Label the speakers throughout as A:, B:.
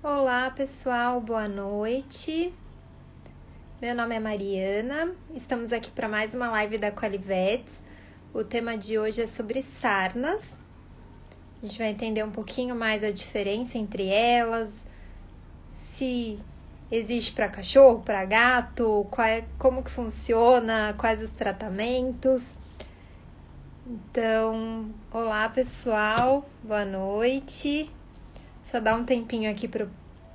A: Olá pessoal, boa noite. Meu nome é Mariana, estamos aqui para mais uma live da Qualivets. O tema de hoje é sobre sarnas. A gente vai entender um pouquinho mais a diferença entre elas, se existe para cachorro, para gato, como que funciona, quais os tratamentos. Então, olá pessoal, boa noite. Só dá um tempinho aqui para o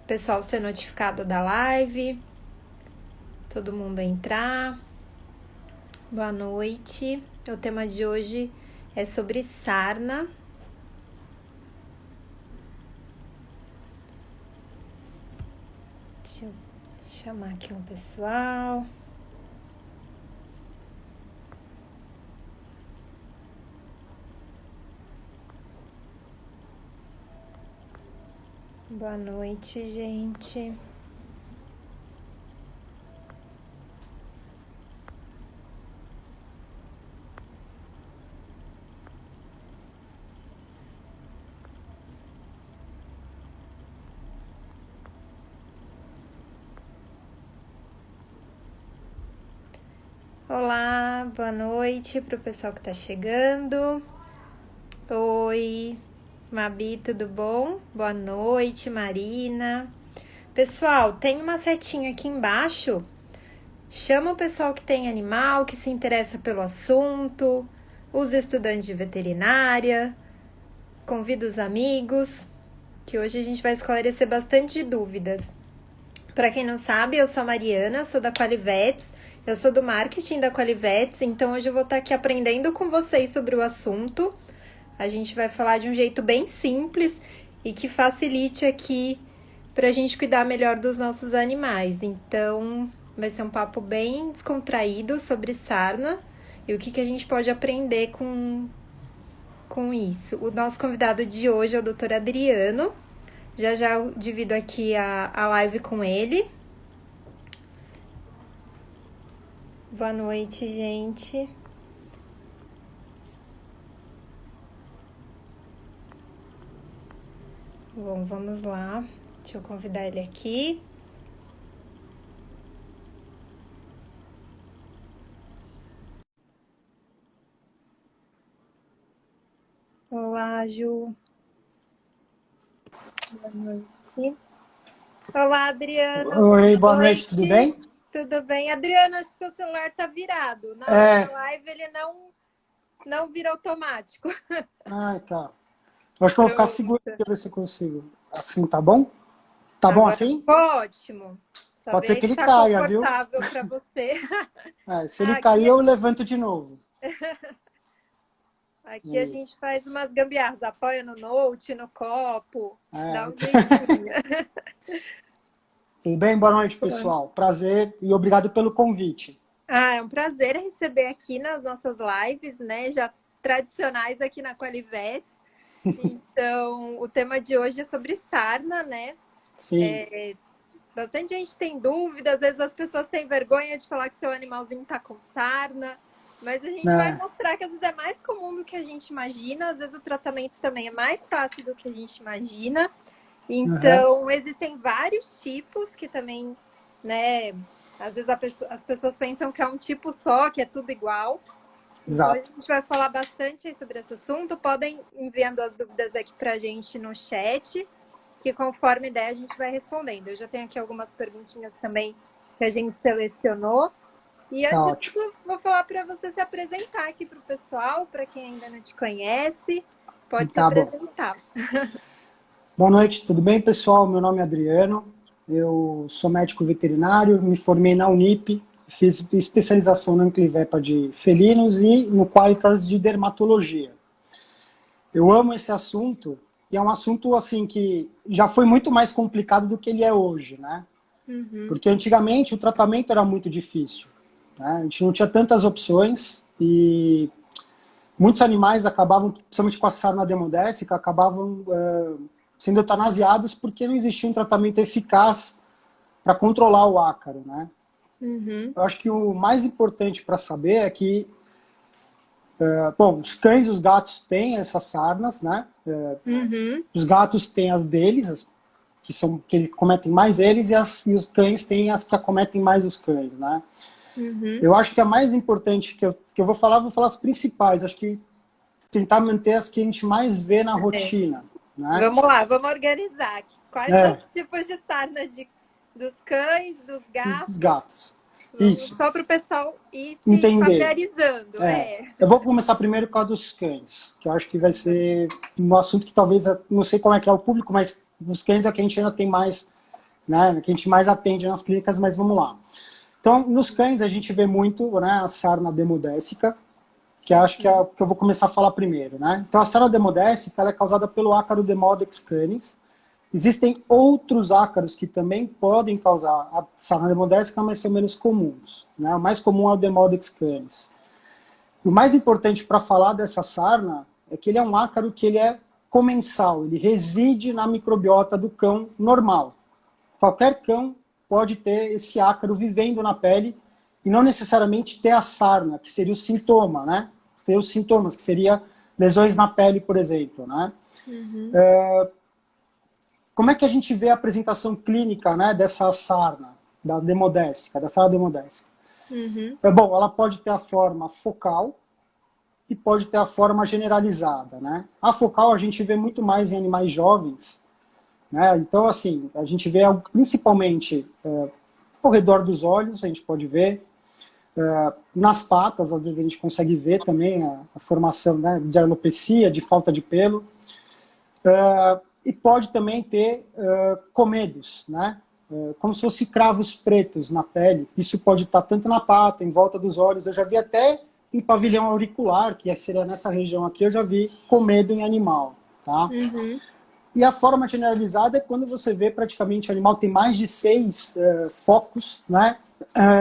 A: pessoal ser notificado da live. Todo mundo entrar. Boa noite. O tema de hoje é sobre sarna. Deixa eu chamar aqui um pessoal. Boa noite, gente. Olá, boa noite para o pessoal que está chegando. Oi, Mabi, tudo bom? Boa noite, Marina. Pessoal, tem uma setinha aqui embaixo. Chama o pessoal que tem animal, que se interessa pelo assunto, os estudantes de veterinária, convida os amigos, que hoje a gente vai esclarecer bastante dúvidas. Para quem não sabe, eu sou a Mariana, sou da Qualivets, eu sou do marketing da Qualivets, então hoje eu vou estar aqui aprendendo com vocês sobre o assunto. A gente vai falar de um jeito bem simples e que facilite aqui para a gente cuidar melhor dos nossos animais. Então, vai ser um papo bem descontraído sobre sarna e o que a gente pode aprender com isso. O nosso convidado de hoje é o Dr. Adriano. Já eu divido aqui a live com ele. Boa noite, gente. Bom, vamos lá. Deixa eu convidar ele aqui. Olá, Ju. Boa noite. Olá, Adriano.
B: Oi, boa noite, tudo bem?
A: Tudo bem? Adriano, acho que seu celular tá virado. Na hora da live ele não vira automático.
B: Ah, tá. Eu acho que eu vou ficar seguro
A: Pronto.
B: aqui, ver se eu consigo. Assim, tá bom? Tá bom
A: Agora
B: assim?
A: ficou ótimo. Só
B: Pode
A: ver
B: ser
A: aí
B: que
A: se
B: ele
A: tá
B: caia, viu?
A: confortável para você.
B: Se ele cair,
A: Aqui,
B: eu levanto de novo.
A: aqui a gente faz umas gambiarras, apoia no note, no copo, dá
B: É,
A: um jeitinho.
B: tudo bem? Boa noite, pessoal. Prazer e obrigado pelo convite.
A: É um prazer receber aqui nas nossas lives, né? Já tradicionais aqui na Qualivets. Então, o tema de hoje é sobre sarna, né?
B: Sim.
A: Bastante gente tem dúvida, às vezes as pessoas têm vergonha de falar que seu animalzinho tá com sarna, mas a gente vai
B: É,
A: mostrar que às vezes é mais comum do que a gente imagina, às vezes o tratamento também é mais fácil do que a gente imagina.
B: uhum,
A: Então, existem vários tipos que também, né? Às vezes as pessoas pensam que é um tipo só, que é tudo igual. Então, a
B: exato.
A: gente vai falar bastante sobre esse assunto. Podem enviando as dúvidas aqui para a gente no chat, que conforme der a gente vai respondendo. Eu já tenho aqui algumas perguntinhas também que a gente selecionou. E
B: Tá
A: antes de
B: ótimo.
A: tudo, vou falar para você se apresentar aqui para o pessoal, para quem ainda não te conhece, pode se
B: Tá bom.
A: apresentar.
B: Boa noite, tudo bem, pessoal? Meu nome é Adriano. Eu sou médico veterinário, me formei na Unip, fiz especialização na Anclivepa de felinos e no Qualitas de dermatologia. Eu amo esse assunto e é um assunto assim que já foi muito mais complicado do que ele é hoje, né?
A: Uhum.
B: Porque antigamente o tratamento era muito difícil, né? A gente não tinha tantas opções e muitos animais acabavam, principalmente com a sarna demodécica, acabavam sendo eutanasiados porque não existia um tratamento eficaz para controlar o ácaro, né?
A: Uhum.
B: Eu acho que o mais importante para saber é que bom, os cães e os gatos têm essas sarnas, né?
A: Uhum.
B: Os gatos têm as deles, que acometem mais eles, e os cães têm as que acometem mais os cães, né? Eu acho que a mais importante que eu vou falar as principais. Acho que tentar manter as que a gente mais vê na rotina, né?
A: Vamos lá, vamos organizar aqui. Quais os tipos de sarna dos cães, dos
B: Dos
A: gatos?
B: gatos. Isso.
A: Só para o pessoal ir se
B: Entender.
A: familiarizando.
B: Eu vou começar primeiro com a dos cães, que eu acho que vai ser um assunto que talvez, não sei como é que é o público, mas os cães é que a gente ainda tem mais, né, que a gente mais atende nas clínicas, mas vamos lá. Então, nos cães a gente vê muito, né, a sarna demodécica, que acho que é o que eu vou começar a falar primeiro, né? Então, a sarna demodécica ela é causada pelo ácaro Demodex canis. Existem outros ácaros que também podem causar a sarna demodécica, mas são menos comuns, né? O mais comum é o Demodex canis. O mais importante para falar dessa sarna é que ele é um ácaro que ele é comensal, ele reside na microbiota do cão normal. Qualquer cão pode ter esse ácaro vivendo na pele e não necessariamente ter a sarna, que seria o sintoma, né? Ter os sintomas, que seria lesões na pele, por exemplo, né? Como é que a gente vê a apresentação clínica, né, dessa sarna, da sarna demodécica? Bom, ela pode ter a forma focal e pode ter a forma generalizada, né? A focal a gente vê muito mais em animais jovens, né? Então, assim, a gente vê principalmente ao redor dos olhos, a gente pode ver, nas patas, às vezes a gente consegue ver também a formação, né, de alopecia, de falta de pelo, e pode também ter comedos, né? Como se fossem cravos pretos na pele. Isso pode estar tanto na pata, em volta dos olhos. Eu já vi até em pavilhão auricular, que seria nessa região aqui, eu já vi comedo em animal, tá? E a forma generalizada é quando você vê praticamente o animal tem mais de 6 focos, né,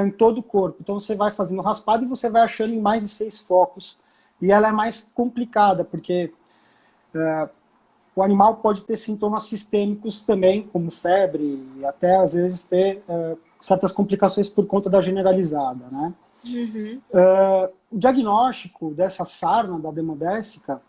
B: em todo o corpo. Então você vai fazendo raspado e você vai achando em mais de 6 focos. E ela é mais complicada, porque o animal pode ter sintomas sistêmicos também, como febre, e até às vezes ter certas complicações por conta da generalizada, né? O diagnóstico dessa sarna, da demodécica,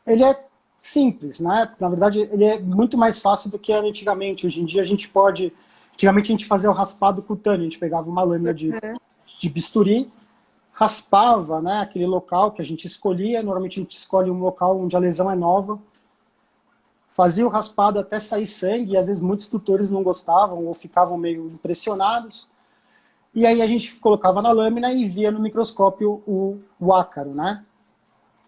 B: ele é simples, né? Na verdade, ele é muito mais fácil do que era antigamente. Hoje em dia a gente pode... Antigamente a gente fazia o raspado cutâneo, a gente pegava uma lâmina de bisturi, raspava, né, aquele local que a gente escolhia, normalmente a gente escolhe um local onde a lesão é nova, fazia o raspado até sair sangue, e às vezes muitos tutores não gostavam ou ficavam meio impressionados, e aí a gente colocava na lâmina e via no microscópio o ácaro, né?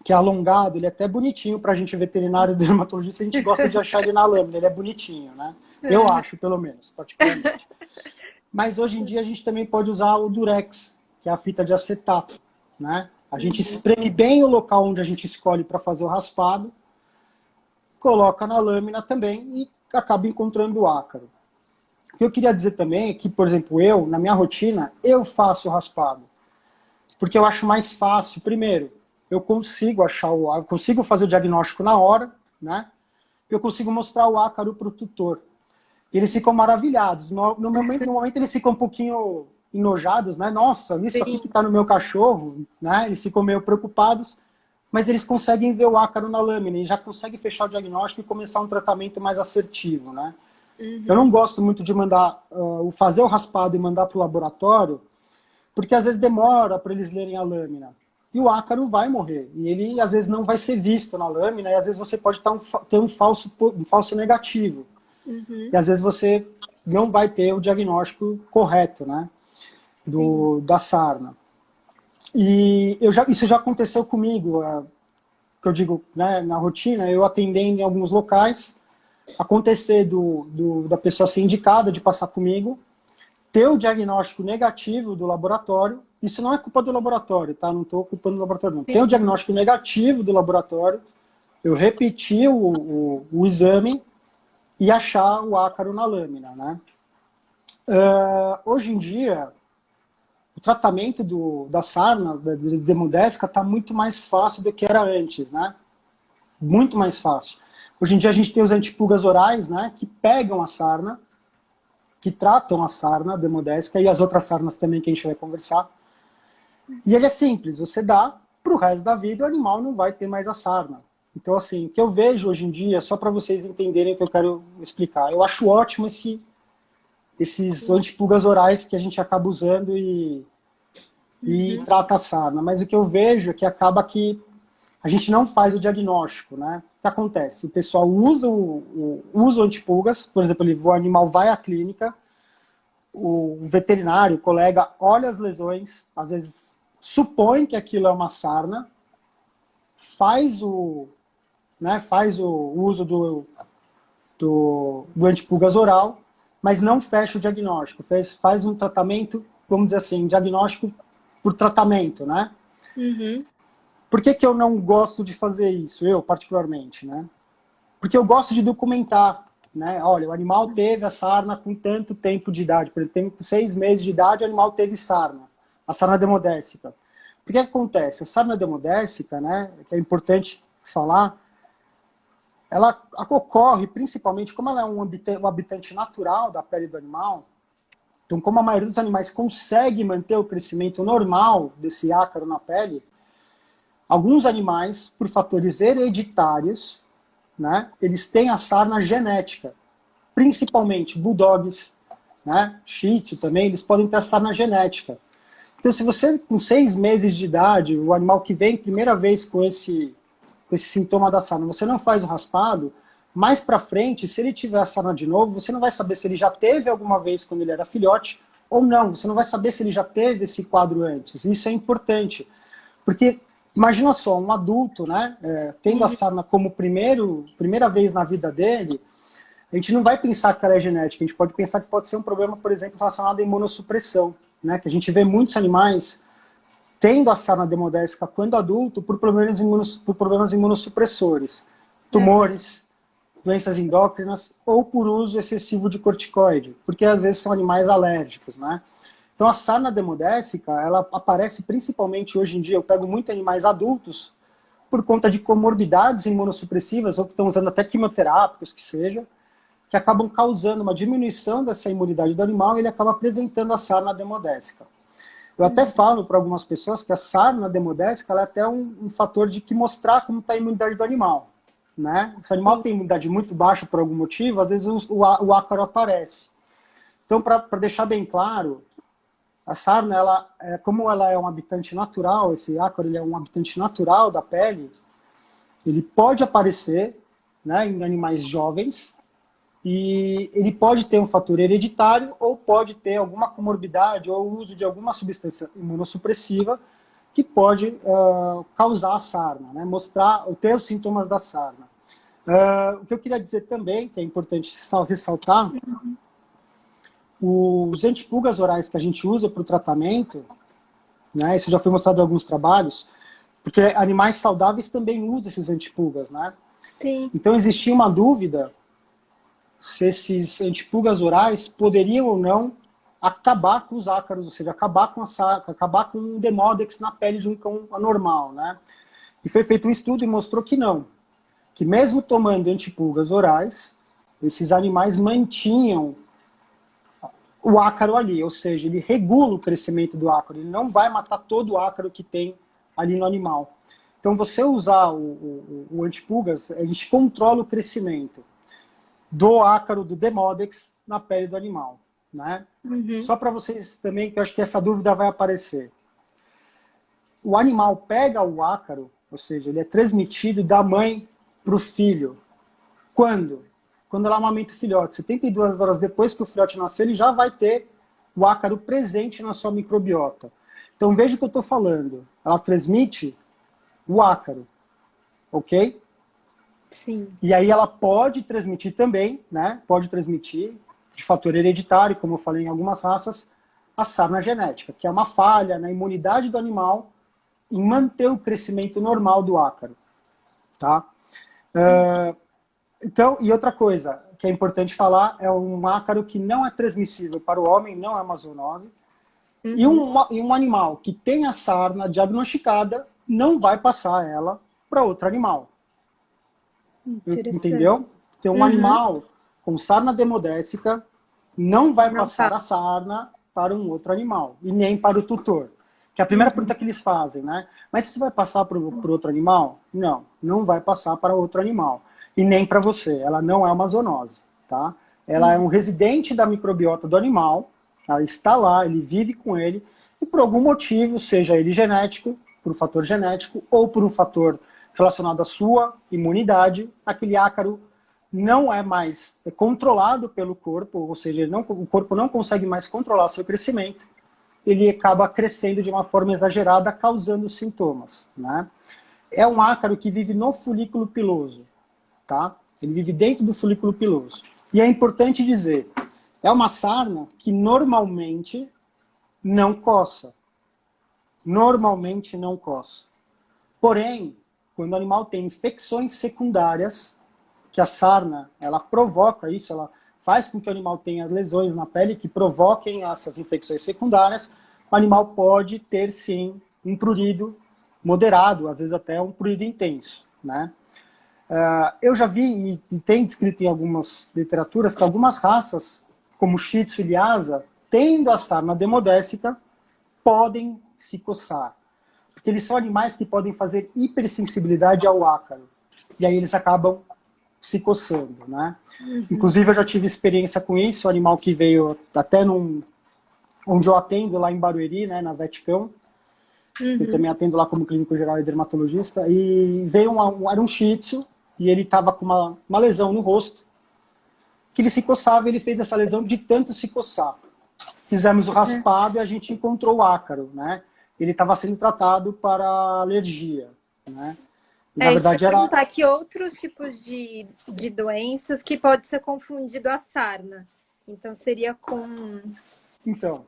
B: Que é alongado, ele é até bonitinho pra gente veterinário dermatologista, a gente gosta de achar ele na lâmina, ele é bonitinho, né? Eu acho, pelo menos, particularmente. Mas hoje em dia a gente também pode usar o durex, que é a fita de acetato, né? A gente espreme bem o local onde a gente escolhe para fazer o raspado, coloca na lâmina também e acaba encontrando o ácaro. O que eu queria dizer também é que, por exemplo, na minha rotina, eu faço o raspado. Porque eu acho mais fácil. Primeiro, eu consigo consigo fazer o diagnóstico na hora, né? Eu consigo mostrar o ácaro para o tutor. Eles ficam maravilhados. No momento eles ficam um pouquinho enojados, né? Nossa, isso aqui que está no meu cachorro, né? Eles ficam meio preocupados, mas eles conseguem ver o ácaro na lâmina e já conseguem fechar o diagnóstico e começar um tratamento mais assertivo, né? Eu não gosto muito de mandar fazer o raspado e mandar para o laboratório, porque às vezes demora para eles lerem a lâmina. E o ácaro vai morrer. E ele às vezes não vai ser visto na lâmina, e às vezes você pode ter um falso negativo. E às vezes você não vai ter o diagnóstico correto, né? Da sarna. E isso já aconteceu comigo, que eu digo, né, na rotina, eu atendendo em alguns locais, acontecer da pessoa ser indicada de passar comigo, ter o diagnóstico negativo do laboratório. Isso não é culpa do laboratório, tá? Não estou culpando o laboratório, não. Tem o diagnóstico negativo do laboratório, eu repeti o exame e achar o ácaro na lâmina, né? Hoje em dia, o tratamento da sarna, da demodécica, está muito mais fácil do que era antes, né? Muito mais fácil. Hoje em dia a gente tem os antipulgas orais, né? Que pegam a sarna, que tratam a sarna demodécica e as outras sarnas também que a gente vai conversar. E ele é simples, você dá para o resto da vida, o animal não vai ter mais a sarna. Então, assim, o que eu vejo hoje em dia, só para vocês entenderem o que eu quero explicar, eu acho ótimo esses antipulgas orais que a gente acaba usando e trata a sarna, mas o que eu vejo é que acaba que a gente não faz o diagnóstico, né? O que acontece? O pessoal usa o antipulgas, por exemplo, o animal vai à clínica, o veterinário, o colega, olha as lesões, às vezes supõe que aquilo é uma sarna, faz o uso do antipulgas oral, mas não fecha o diagnóstico, faz um tratamento, vamos dizer assim, um diagnóstico por tratamento, né? Por que eu não gosto de fazer isso, eu particularmente, né? Porque eu gosto de documentar, né? Olha, o animal teve a sarna com tanto tempo de idade, por exemplo, com 6 meses de idade o animal teve sarna, a sarna demodécica. O que acontece? A sarna demodécica, né, que é importante falar, ela ocorre principalmente, como ela é um habitante natural da pele do animal, então como a maioria dos animais consegue manter o crescimento normal desse ácaro na pele, alguns animais, por fatores hereditários, né, eles têm a sarna genética, principalmente bulldogs, né, shih tzu também, eles podem ter a sarna genética. Então, se você, com 6 meses de idade, o animal que vem primeira vez com esse sintoma da sarna, você não faz o raspado, mais para frente, se ele tiver a sarna de novo, você não vai saber se ele já teve alguma vez quando ele era filhote ou não. Você não vai saber se ele já teve esse quadro antes. Isso é importante. Porque, imagina só, um adulto, né, tendo a sarna como primeira vez na vida dele, a gente não vai pensar que ela é genética, a gente pode pensar que pode ser um problema, por exemplo, relacionado à imunossupressão, né, que a gente vê muitos animais tendo a sarna demodécica quando adulto por problemas imunossupressores, tumores, doenças endócrinas ou por uso excessivo de corticoide, porque às vezes são animais alérgicos, né? Então a sarna demodécica, ela aparece principalmente hoje em dia, eu pego muito animais adultos por conta de comorbidades imunossupressivas ou que estão usando até quimioterápicos, que seja, que acabam causando uma diminuição dessa imunidade do animal e ele acaba apresentando a sarna demodécica. Eu até falo para algumas pessoas que a sarna demodécica ela é até um fator de que mostrar como está a imunidade do animal, né? Se o animal tem imunidade muito baixa por algum motivo, às vezes o ácaro aparece. Então, para deixar bem claro, a sarna, como ela é um habitante natural, esse ácaro ele é um habitante natural da pele, ele pode aparecer, né, em animais jovens, e ele pode ter um fator hereditário ou pode ter alguma comorbidade ou uso de alguma substância imunossupressiva que pode causar a sarna, né? Ter os sintomas da sarna. O que eu queria dizer também, que é importante ressaltar, os antipulgas orais que a gente usa para o tratamento, né, isso já foi mostrado em alguns trabalhos, porque animais saudáveis também usam esses antipulgas, né?
A: Sim.
B: Então existia uma dúvida se esses antipulgas orais poderiam ou não acabar com os ácaros, ou seja, acabar com o Demodex na pele de um cão anormal, né? E foi feito um estudo e mostrou que não, que mesmo tomando antipulgas orais, esses animais mantinham o ácaro ali, ou seja, ele regula o crescimento do ácaro, ele não vai matar todo o ácaro que tem ali no animal. Então, você usar o antipulgas, a gente controla o crescimento do ácaro, do Demodex, na pele do animal, né? Só para vocês também, que eu acho que essa dúvida vai aparecer. O animal pega o ácaro, ou seja, ele é transmitido da mãe para o filho. Quando? Quando ela amamenta o filhote. 72 horas depois que o filhote nascer, ele já vai ter o ácaro presente na sua microbiota. Então, veja o que eu estou falando. Ela transmite o ácaro, ok?
A: Sim.
B: E aí ela pode transmitir também, né? Pode transmitir de fator hereditário, como eu falei em algumas raças, a sarna genética, que é uma falha na imunidade do animal em manter o crescimento normal do ácaro, tá? Então, e outra coisa que é importante falar, é um ácaro que não é transmissível para o homem, não é uma zoonose, e um animal que tem a sarna diagnosticada não vai passar ela para outro animal. Entendeu? Então, um animal com sarna demodécica não vai passar a sarna para um outro animal, e nem para o tutor. Que é a primeira pergunta que eles fazem, né? Mas isso vai passar para outro animal? Não, não vai passar para outro animal. E nem para você. Ela não é uma zoonose, tá? Ela é um residente da microbiota do animal, ela está lá, ele vive com ele, e por algum motivo, seja ele genético, por um fator genético, ou por um fator relacionado à sua imunidade, aquele ácaro não é mais controlado pelo corpo, ou seja, o corpo não consegue mais controlar seu crescimento, ele acaba crescendo de uma forma exagerada, causando sintomas, né? É um ácaro que vive no folículo piloso, tá? Ele vive dentro do folículo piloso. E é importante dizer, é uma sarna que normalmente não coça. Normalmente não coça. Porém, quando o animal tem infecções secundárias, que a sarna, ela provoca isso, ela faz com que o animal tenha lesões na pele que provoquem essas infecções secundárias, o animal pode ter, sim, um prurido moderado, às vezes até um prurido intenso, né? Eu já vi, e tem descrito em algumas literaturas, que algumas raças, como Shih Tzu e Lhasa, tendo a sarna demodécica, podem se coçar. Porque eles são animais que podem fazer hipersensibilidade ao ácaro. E aí eles acabam se coçando, né? Inclusive eu já tive experiência com isso, o animal que veio até onde eu atendo, lá em Barueri, né, na Vetcão. Eu também atendo lá como clínico geral e dermatologista. E veio era um Shih Tzu, e ele estava com uma lesão no rosto, que ele se coçava, e ele fez essa lesão de tanto se coçar. Fizemos o raspado e a gente encontrou o ácaro, né? Ele estava sendo tratado para alergia, né? E, na verdade,
A: era... perguntar que outros tipos de doenças que pode ser confundido a sarna. Então, seria com...
B: Então,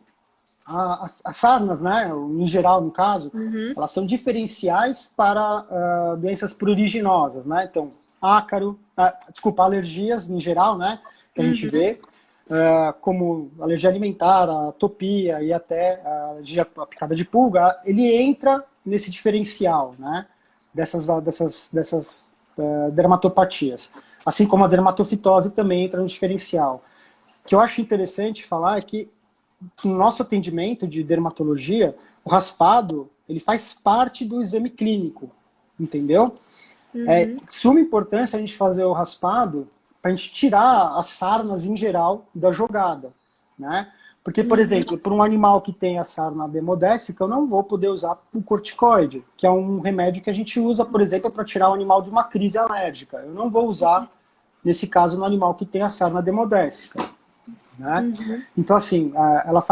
B: as sarnas, né, em geral, no caso, elas são diferenciais para doenças pruriginosas, né? Então, ácaro, alergias em geral, né, que a gente vê, como alergia alimentar, atopia e até a alergia à picada de pulga, ele entra nesse diferencial, né, dessas dermatopatias. Assim como a dermatofitose também entra no diferencial. O que eu acho interessante falar é que no nosso atendimento de dermatologia, o raspado, ele faz parte do exame clínico, entendeu? É de suma importância a gente fazer o raspado para a gente tirar as sarnas em geral da jogada, né? Porque, por exemplo, para um animal que tem a sarna demodécica, eu não vou poder usar o corticoide, que é um remédio que a gente usa, por exemplo, para tirar o animal de uma crise alérgica. Eu não vou usar, nesse caso, no animal que tem a sarna demodécica. Né? Então, assim, ela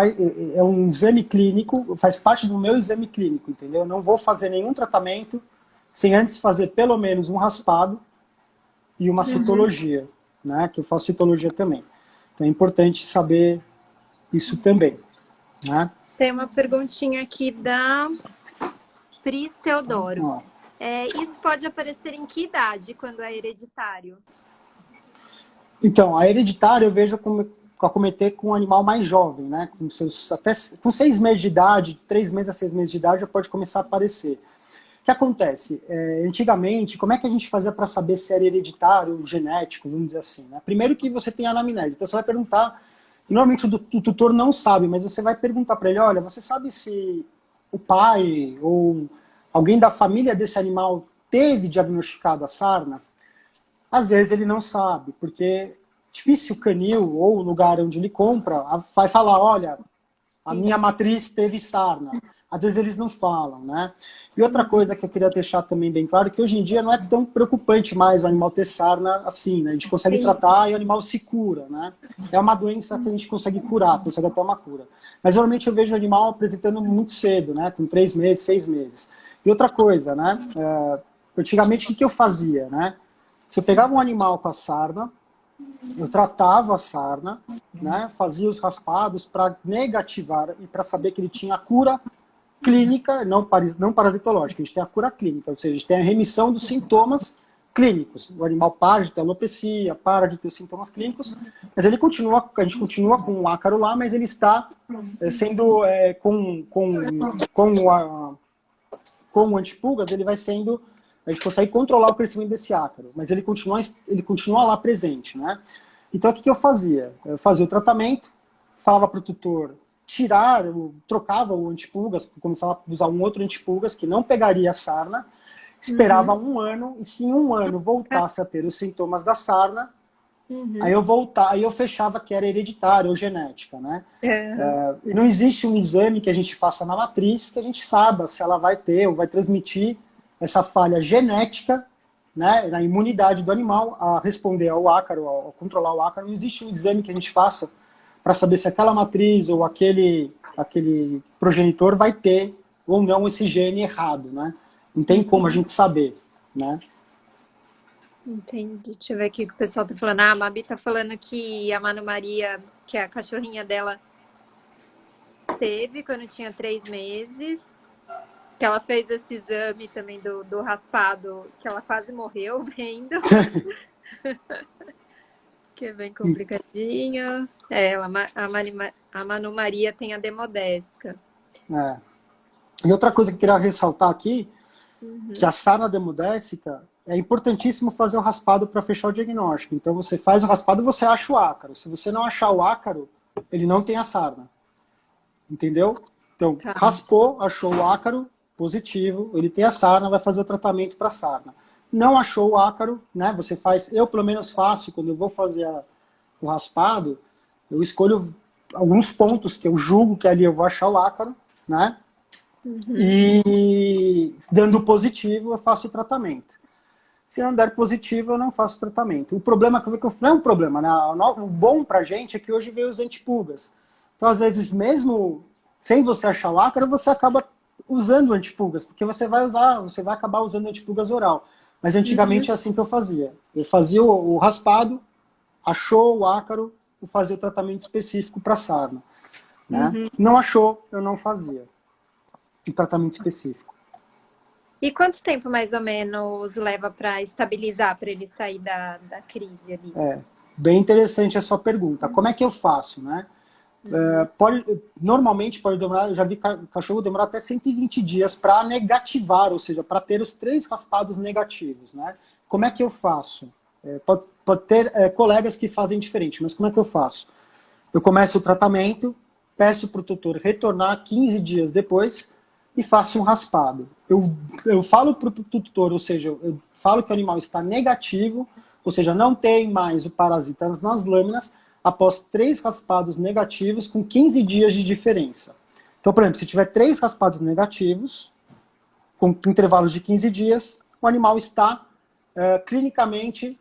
B: é um exame clínico, faz parte do meu exame clínico, entendeu? Eu não vou fazer nenhum tratamento sem antes fazer pelo menos um raspado e uma citologia, né? Que eu faço citologia também. Então é importante saber isso também, né?
A: Tem uma perguntinha aqui da Pris Teodoro. Isso pode aparecer em que idade, quando é hereditário?
B: Então, a hereditária eu vejo como acometer com um animal mais jovem, né? Até com 6 meses de idade, de 3 meses a 6 meses de idade, já pode começar a aparecer. O que acontece? Antigamente, como é que a gente fazia para saber se era hereditário ou genético, vamos dizer assim, né? Primeiro que você tem a anamnese, então você vai perguntar, normalmente o tutor não sabe, mas você vai perguntar para ele, olha, você sabe se o pai ou alguém da família desse animal teve diagnosticado a sarna? Às vezes ele não sabe, porque difícil o canil ou o lugar onde ele compra vai falar, olha, a minha matriz teve sarna. Às vezes eles não falam, né? E outra coisa que eu queria deixar também bem claro, que hoje em dia não é tão preocupante mais o animal ter sarna assim, né? A gente consegue tratar e o animal se cura, né? É uma doença que a gente consegue curar, consegue até uma cura. Mas normalmente eu vejo o animal apresentando muito cedo, né? Com 3 meses, 6 meses. E outra coisa, né? Antigamente o que eu fazia, né? Se eu pegava um animal com a sarna, eu tratava a sarna, né, fazia os raspados para negativar e para saber que ele tinha a cura clínica, não parasitológica, a gente tem a cura clínica, ou seja, a gente tem a remissão dos sintomas clínicos. O animal para de ter alopecia, para de ter os sintomas clínicos, mas ele continua, a gente continua com o ácaro lá, mas ele está sendo, com o antipulgas, ele vai sendo... A gente consegue controlar o crescimento desse ácaro, mas ele continua lá presente, né? Então, o que eu fazia? Eu fazia o tratamento, falava para o tutor tirar, trocava o antipulgas, começava a usar um outro antipulgas que não pegaria a sarna, esperava um ano, e se em um ano voltasse a ter os sintomas da sarna, aí eu fechava que era hereditário ou genética, né? E não existe um exame que a gente faça na matriz que a gente saiba se ela vai ter ou vai transmitir essa falha genética, né, na imunidade do animal a responder ao ácaro, a controlar o ácaro. Não existe um exame que a gente faça para saber se aquela matriz ou aquele progenitor vai ter ou não esse gene errado, né? Não tem como a gente saber, né?
A: Entendi. Deixa eu ver aqui o que o pessoal tá falando. Ah, a Mabi tá falando que a Manu Maria, que é a cachorrinha dela, teve quando tinha 3 meses. Que ela fez esse exame também do raspado, que ela quase morreu vendo. Que é bem complicadinho. A Manu Maria tem a demodésica.
B: E outra coisa que eu queria ressaltar aqui, que a sarna demodésica, é importantíssimo fazer o raspado para fechar o diagnóstico. Então você faz o raspado e você acha o ácaro. Se você não achar o ácaro, ele não tem a sarna. Entendeu? Então, raspou, achou o ácaro, positivo, ele tem a sarna, vai fazer o tratamento para sarna. Não achou o ácaro, né? Você faz, eu pelo menos faço, quando eu vou fazer o raspado, eu escolho alguns pontos que eu julgo que ali eu vou achar o ácaro, né? E dando positivo, eu faço o tratamento. Se não der positivo, eu não faço o tratamento. O problema que eu não é um problema, né? O bom pra gente é que hoje veio os antipulgas. Então, às vezes, mesmo sem você achar o ácaro, você acaba usando antipulgas, porque você vai acabar usando antipulgas oral. Mas antigamente é assim que eu fazia. Eu fazia o raspado, achou o ácaro, eu fazia o tratamento específico para sarna. Né? Não achou, eu não fazia o tratamento específico.
A: E quanto tempo mais ou menos leva para estabilizar, para ele sair da crise ali?
B: Bem interessante a sua pergunta. Como é que eu faço, né? Normalmente pode demorar, eu já vi cachorro demorar até 120 dias para negativar, ou seja, para ter os 3 raspados negativos, né? Como é que eu faço? Pode ter colegas que fazem diferente, mas como é que eu faço? Eu começo o tratamento, peço para o tutor retornar 15 dias depois e faço um raspado. Eu falo para o tutor, ou seja, eu falo que o animal está negativo, ou seja, não tem mais o parasita nas lâminas, após 3 raspados negativos com 15 dias de diferença. Então, por exemplo, se tiver 3 raspados negativos, com intervalos de 15 dias, o animal está clinicamente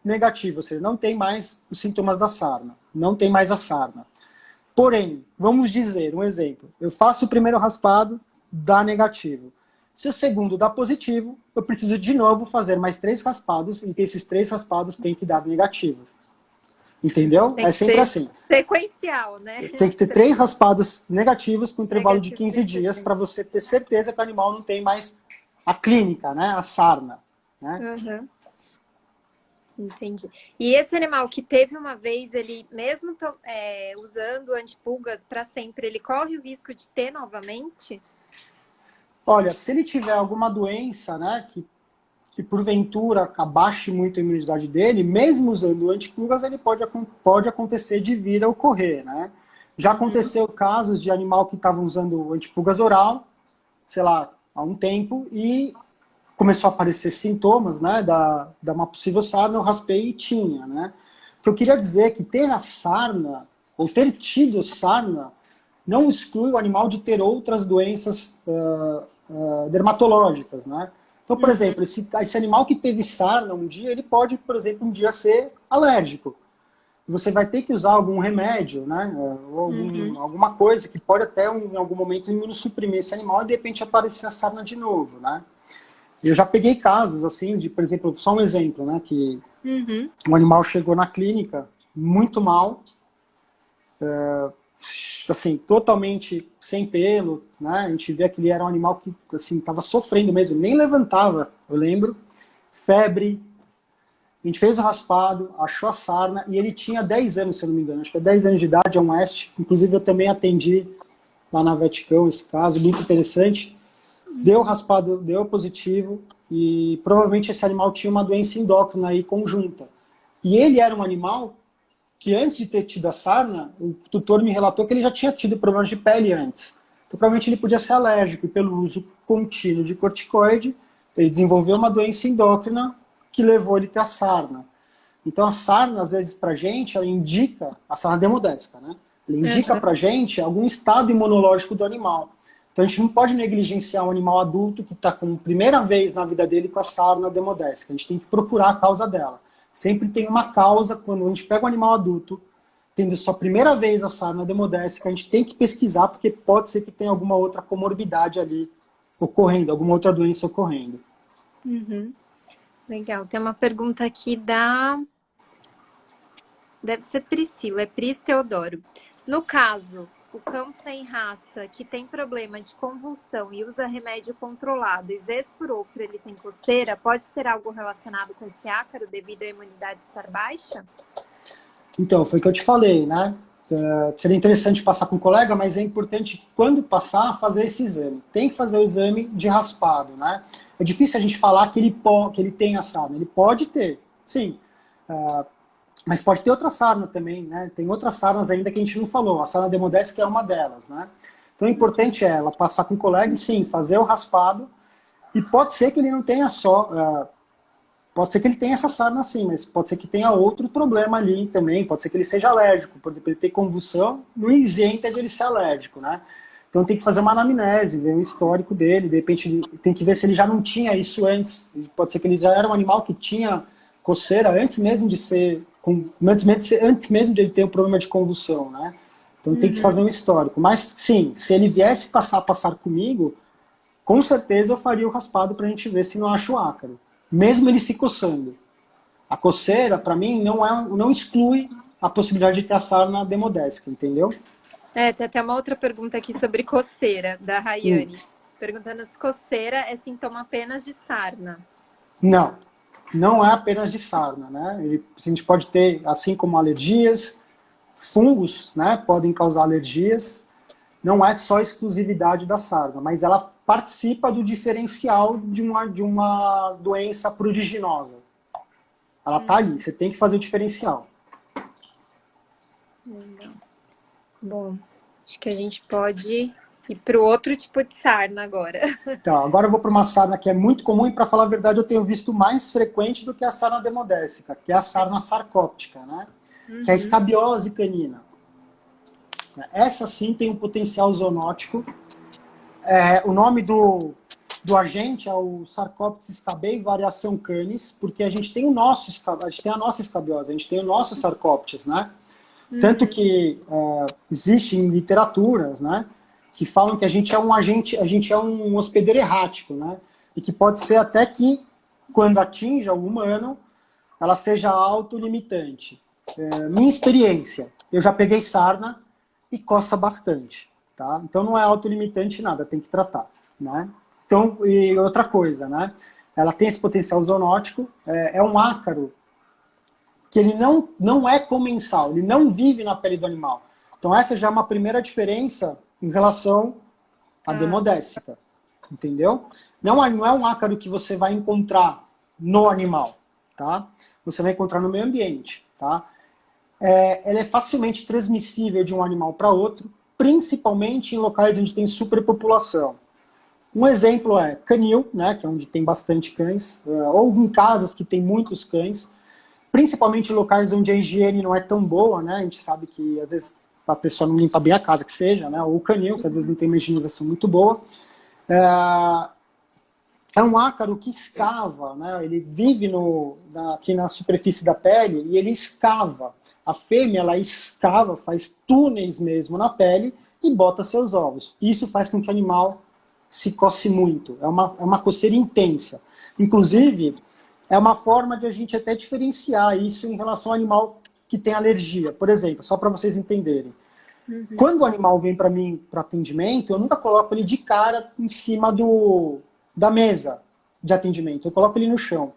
B: negativo, ou seja, não tem mais os sintomas da sarna, não tem mais a sarna. Porém, vamos dizer, um exemplo, eu faço o primeiro raspado, dá negativo. Se o segundo dá positivo, eu preciso de novo fazer mais 3 raspados, e esses 3 raspados têm que dar negativo. Entendeu? É sempre assim.
A: Sequencial, né?
B: Tem que ter 3 raspados negativos com intervalo de 15 dias para você ter certeza que o animal não tem mais a clínica, né? A sarna. Né?
A: Entendi. E esse animal que teve uma vez, ele mesmo usando antipulgas para sempre, ele corre o risco de ter novamente?
B: Olha, se ele tiver alguma doença, né, que porventura abaixe muito a imunidade dele, mesmo usando antipulgas, ele pode acontecer de vir a ocorrer, né? Já aconteceu casos de animal que estavam usando antipulgas oral, sei lá, há um tempo, e começou a aparecer sintomas, né, da uma possível sarna, eu raspei e tinha, né? O que eu queria dizer é que ter a sarna, ou ter tido sarna, não exclui o animal de ter outras doenças dermatológicas, né? Então, por exemplo, esse animal que teve sarna um dia, ele pode, por exemplo, um dia ser alérgico. Você vai ter que usar algum remédio, né? Ou alguma coisa que pode até, em algum momento, imunossuprimir esse animal e, de repente, aparecer a sarna de novo, né? Eu já peguei casos, assim, de, por exemplo, só um exemplo, né? Que um animal chegou na clínica muito mal, assim, totalmente sem pelo, né? A gente via que ele era um animal que, assim, estava sofrendo mesmo, nem levantava, eu lembro, febre. A gente fez o raspado, achou a sarna, e ele tinha 10 anos, se eu não me engano, acho que é 10 anos de idade, é um West. Inclusive, eu também atendi lá na Veticão esse caso, muito interessante. Deu raspado, deu positivo, e provavelmente esse animal tinha uma doença endócrina aí conjunta. E ele era um animal que antes de ter tido a sarna, o tutor me relatou que ele já tinha tido problemas de pele antes. Então, provavelmente ele podia ser alérgico, e pelo uso contínuo de corticoide, ele desenvolveu uma doença endócrina que levou ele a ter a sarna. Então, a sarna, às vezes, pra gente, ela indica, a sarna demodésica, né? Ela indica pra gente algum estado imunológico do animal. Então, a gente não pode negligenciar um animal adulto que está com a primeira vez na vida dele com a sarna demodésica. A gente tem que procurar a causa dela. Sempre tem uma causa, quando a gente pega um animal adulto, tendo sua primeira vez a sarna demodésica, a gente tem que pesquisar, porque pode ser que tenha alguma outra comorbidade ali ocorrendo, alguma outra doença ocorrendo.
A: Legal. Tem uma pergunta aqui da... Deve ser Priscila, é Pris Teodoro. No caso, o cão sem raça que tem problema de convulsão e usa remédio controlado e vez por outra ele tem coceira, pode ter algo relacionado com esse ácaro devido à imunidade estar baixa?
B: Então, foi o que eu te falei, né? Seria interessante passar com o colega, mas é importante, quando passar, fazer esse exame. Tem que fazer o exame de raspado, né? É difícil a gente falar que ele tem a sarna. Ele pode ter, sim. Mas pode ter outra sarna também, né? Tem outras sarnas ainda que a gente não falou. A sarna demodésica é uma delas, né? Então, o importante é ela passar com o colega e, sim, fazer o raspado. E pode ser que ele não tenha só... Pode ser que ele tenha essa sarna sim, mas pode ser que tenha outro problema ali também. Pode ser que ele seja alérgico. Por exemplo, ele ter convulsão, não isenta de ele ser alérgico, né? Então tem que fazer uma anamnese, ver o histórico dele. De repente tem que ver se ele já não tinha isso antes. Pode ser que ele já era um animal que tinha coceira antes mesmo de ser... Antes mesmo de ele ter um problema de convulsão, né? Então tem que fazer um histórico. Mas sim, se ele viesse passar comigo, com certeza eu faria o raspado pra gente ver se não acha o ácaro. Mesmo ele se coçando. A coceira, para mim, não exclui a possibilidade de ter a sarna demodésica, entendeu?
A: Tem até uma outra pergunta aqui sobre coceira, da Rayane. Perguntando se coceira é sintoma apenas de sarna.
B: Não, não é apenas de sarna, né? A gente pode ter, assim como alergias, fungos, né? Podem causar alergias. Não é só exclusividade da sarna, mas ela participa do diferencial de uma doença pruriginosa. Ela tá ali, você tem que fazer o diferencial.
A: Legal. Bom, acho que a gente pode ir para o outro tipo de sarna agora.
B: Então, agora eu vou para uma sarna que é muito comum e, para falar a verdade, eu tenho visto mais frequente do que a sarna demodésica, que é a sarna sarcóptica, né? Que é a escabiose canina. Essa sim tem um potencial zoonótico. O nome do agente é o Sarcoptes scabei variação canis, porque a gente tem a nossa escabiose, a gente tem o nosso Sarcoptes, né? Tanto que existem literaturas, né, que falam que a gente é um hospedeiro errático, né? E que pode ser até que, quando atinja o humano, ela seja autolimitante. Minha experiência, eu já peguei sarna e coça bastante, tá? Então não é autolimitante nada, tem que tratar, né? Então, e outra coisa, né? Ela tem esse potencial zoonótico, é um ácaro que ele não é comensal, ele não vive na pele do animal. Então essa já é uma primeira diferença em relação à demodésica, entendeu? Não é um ácaro que você vai encontrar no animal, tá? Você vai encontrar no meio ambiente, tá? Ela é facilmente transmissível de um animal para outro, principalmente em locais onde tem superpopulação. Um exemplo é canil, né, que é onde tem bastante cães, ou em casas que tem muitos cães, principalmente em locais onde a higiene não é tão boa, né? A gente sabe que às vezes a pessoa não limpa bem a casa que seja, né? Ou o canil, que às vezes não tem uma higienização muito boa. É um ácaro que escava, né? Ele vive aqui na superfície da pele e ele escava. A fêmea, ela escava, faz túneis mesmo na pele e bota seus ovos. Isso faz com que o animal se coce muito. É uma coceira intensa. Inclusive, é uma forma de a gente até diferenciar isso em relação ao animal que tem alergia. Por exemplo, só para vocês entenderem. Quando o animal vem para mim para atendimento, eu nunca coloco ele de cara em cima da mesa de atendimento. Eu coloco ele no chão.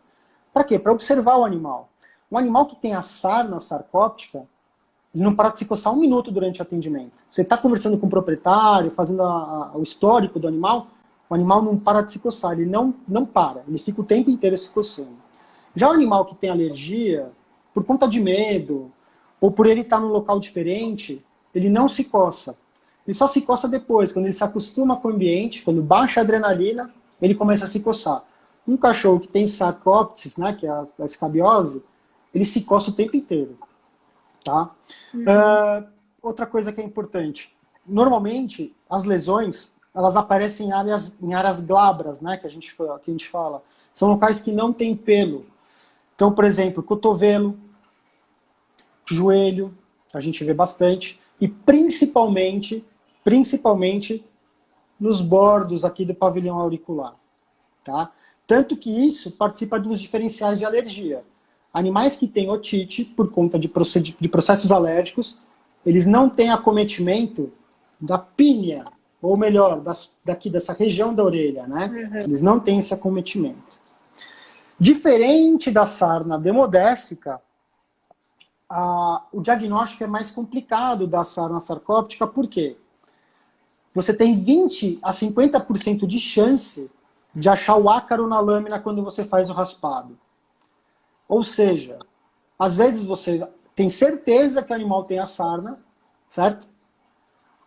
B: Para quê? Para observar o animal. Um animal que tem a sarna sarcóptica, ele não para de se coçar um minuto durante o atendimento. Você está conversando com o proprietário, fazendo o histórico do animal, o animal não para de se coçar, ele não para, ele fica o tempo inteiro se coçando. Já o animal que tem alergia, por conta de medo, ou por ele estar num local diferente, ele não se coça. Ele só se coça depois, quando ele se acostuma com o ambiente, quando baixa a adrenalina, ele começa a se coçar. Um cachorro que tem sarcópsis, né, que é a escabiose, ele se coça o tempo inteiro. Tá? Outra coisa que é importante. Normalmente, as lesões, elas aparecem em áreas glabras, né, que a gente fala. São locais que não tem pelo. Então, por exemplo, cotovelo, joelho, a gente vê bastante. E principalmente nos bordos aqui do pavilhão auricular. Tá? Tanto que isso participa dos diferenciais de alergia. Animais que têm otite, por conta de processos alérgicos, eles não têm acometimento da pínea, ou melhor, dessa região da orelha, né? Eles não têm esse acometimento. Diferente da sarna demodécica, o diagnóstico é mais complicado da sarna sarcóptica, por quê? Você tem 20 a 50% de chance de achar o ácaro na lâmina quando você faz o raspado. Ou seja, às vezes você tem certeza que o animal tem a sarna, certo?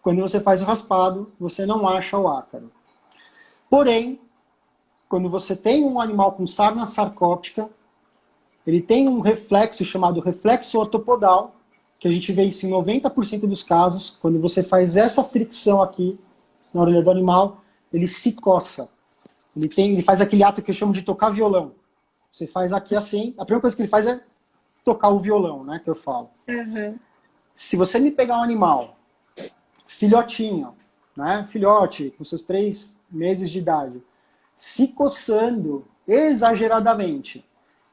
B: Quando você faz o raspado, você não acha o ácaro. Porém, quando você tem um animal com sarna sarcóptica, ele tem um reflexo chamado reflexo ortopodal, que a gente vê isso em 90% dos casos. Quando você faz essa fricção aqui na orelha do animal, ele se coça. Ele faz aquele ato que eu chamo de tocar violão. Você faz aqui assim, a primeira coisa que ele faz é tocar o violão, né, que eu falo. Se você me pegar um animal, filhotinho, né, filhote, com seus 3 meses de idade, se coçando exageradamente,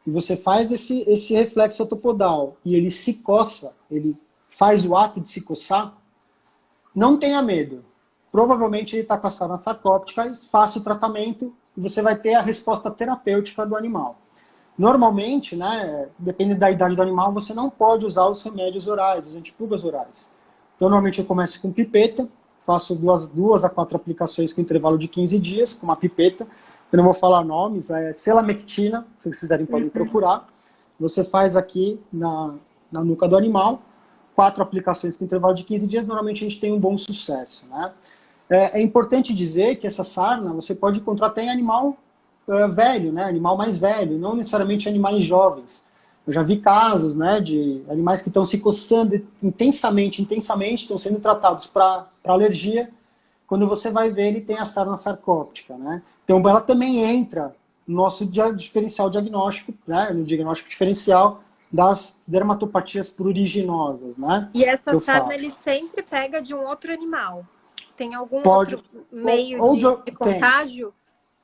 B: e você faz esse reflexo ortopodal, e ele se coça, ele faz o ato de se coçar, não tenha medo. Provavelmente ele está com a sarna sarcóptica, e faça o tratamento, e você vai ter a resposta terapêutica do animal. Normalmente, né, dependendo da idade do animal, você não pode usar os remédios orais, os antipulgas orais. Então, normalmente eu começo com pipeta, faço 2 a 4 aplicações com intervalo de 15 dias, com uma pipeta. Eu não vou falar nomes, é selamectina, se vocês quiserem podem procurar. Você faz aqui na nuca do animal, 4 aplicações com intervalo de 15 dias, normalmente a gente tem um bom sucesso, né? É importante dizer que essa sarna você pode encontrar até em animal velho, né? Animal mais velho, não necessariamente animais jovens. Eu já vi casos, né, de animais que estão se coçando intensamente, estão sendo tratados para alergia. Quando você vai ver, ele tem a sarna sarcóptica, né? Então ela também entra no nosso diferencial diagnóstico, né, no diagnóstico diferencial das dermatopatias pruriginosas, né?
A: E essa sarna ele sempre pega de um outro animal? Tem algum outro meio de contágio?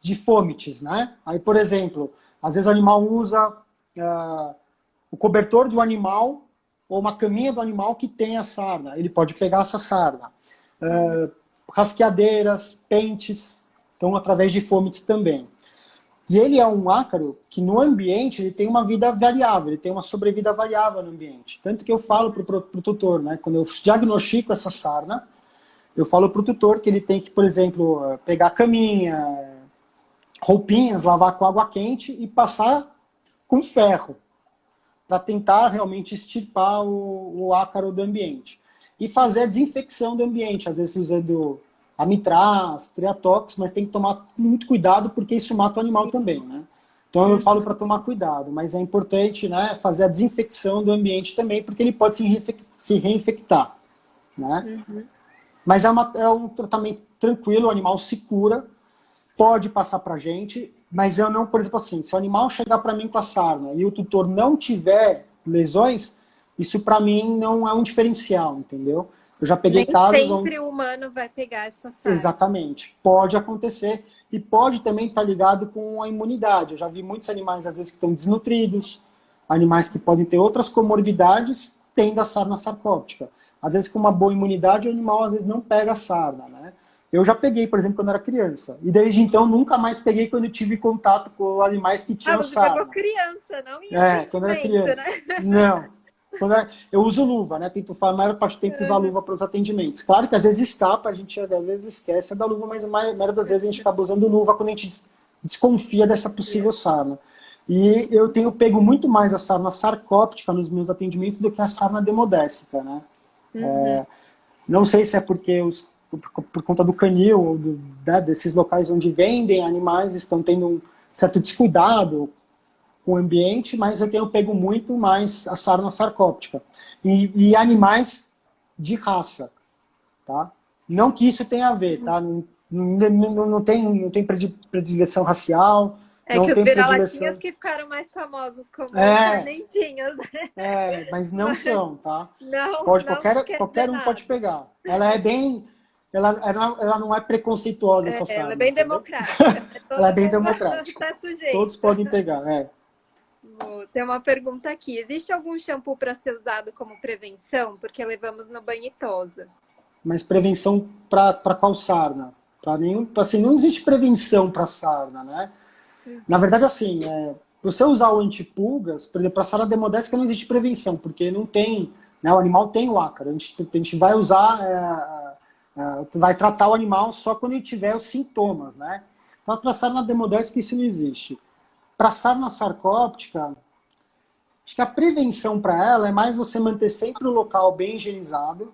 B: De fômites, né? Aí, por exemplo, às vezes o animal usa o cobertor do animal ou uma caminha do animal que tem a sarna. Ele pode pegar essa sarna. Rasqueadeiras, pentes, então através de fômites também. E ele é um ácaro que no ambiente ele tem uma vida variável, ele tem uma sobrevida variável no ambiente. Tanto que eu falo para o tutor, né? Quando eu diagnostico essa sarna, eu falo para o tutor que ele tem que, por exemplo, pegar caminha, roupinhas, lavar com água quente e passar com ferro para tentar realmente extirpar o ácaro do ambiente. E fazer a desinfecção do ambiente, às vezes usando amitraz, triatox, mas tem que tomar muito cuidado porque isso mata o animal também, né? Então eu falo para tomar cuidado, mas é importante, né, fazer a desinfecção do ambiente também, porque ele pode se reinfectar, né? Mas é um tratamento tranquilo, o animal se cura, pode passar para a gente, mas eu não, por exemplo assim, se o animal chegar para mim com a sarna e o tutor não tiver lesões, isso para mim não é um diferencial, entendeu? Eu já peguei casos
A: Nem sempre o humano vai pegar essa sarna.
B: Exatamente. Pode acontecer e pode também estar ligado com a imunidade. Eu já vi muitos animais, às vezes, que estão desnutridos, animais que podem ter outras comorbidades, tendo a sarna sarcóptica. Às vezes, com uma boa imunidade, o animal, às vezes, não pega a sarna, né? Eu já peguei, por exemplo, quando era criança. E desde então, nunca mais peguei quando eu tive contato com animais que tinham sarna.
A: Você pegou criança, não
B: quando era criança.
A: Né?
B: Não. Eu uso luva, né? Tento a maior parte do tempo usar luva para os atendimentos. Claro que às vezes escapa, a gente às vezes esquece da luva, mas a maioria das vezes a gente acaba usando luva quando a gente desconfia dessa possível sarna. E eu tenho pego muito mais a sarna sarcóptica nos meus atendimentos do que a sarna demodécica, né?
A: Uhum.
B: Não sei se é porque por conta do canil, ou desses locais onde vendem animais, estão tendo um certo descuidado com o ambiente, mas eu tenho pego muito mais a sarna sarcóptica. E animais de raça, tá? Não que isso tenha a ver, tá? Não tem predileção racial,
A: É
B: não
A: que os
B: tem
A: vira-latinhas
B: predileção...
A: que ficaram mais famosos como
B: É,
A: sarnentinhos, né?
B: mas não
A: Mas
B: são, tá?
A: não,
B: Pode,
A: não quer dizer
B: qualquer um pode
A: nada.
B: pegar. Ela é bem... ela não é preconceituosa, essa
A: Ela é
B: sarna,
A: bem
B: entendeu?
A: democrática, né?
B: Ela é
A: Todo
B: bem
A: mundo
B: democrática.
A: está
B: Todos
A: sujeito.
B: podem pegar,
A: Tem uma pergunta aqui. Existe algum shampoo para ser usado como prevenção? Porque levamos no banho e tosa.
B: Mas prevenção para qual sarna? Para nenhum, assim, não existe prevenção para sarna, né? Na
A: Uhum.
B: verdade, assim, você usar o antipulgas, por exemplo, para sarna demodésica não existe prevenção, porque não tem, né, o animal tem o ácaro. A gente vai usar, vai tratar o animal só quando ele tiver os sintomas, né? Então, para sarna demodésica isso não existe. Para sarna sarcóptica, acho que a prevenção para ela é mais você manter sempre o local bem higienizado.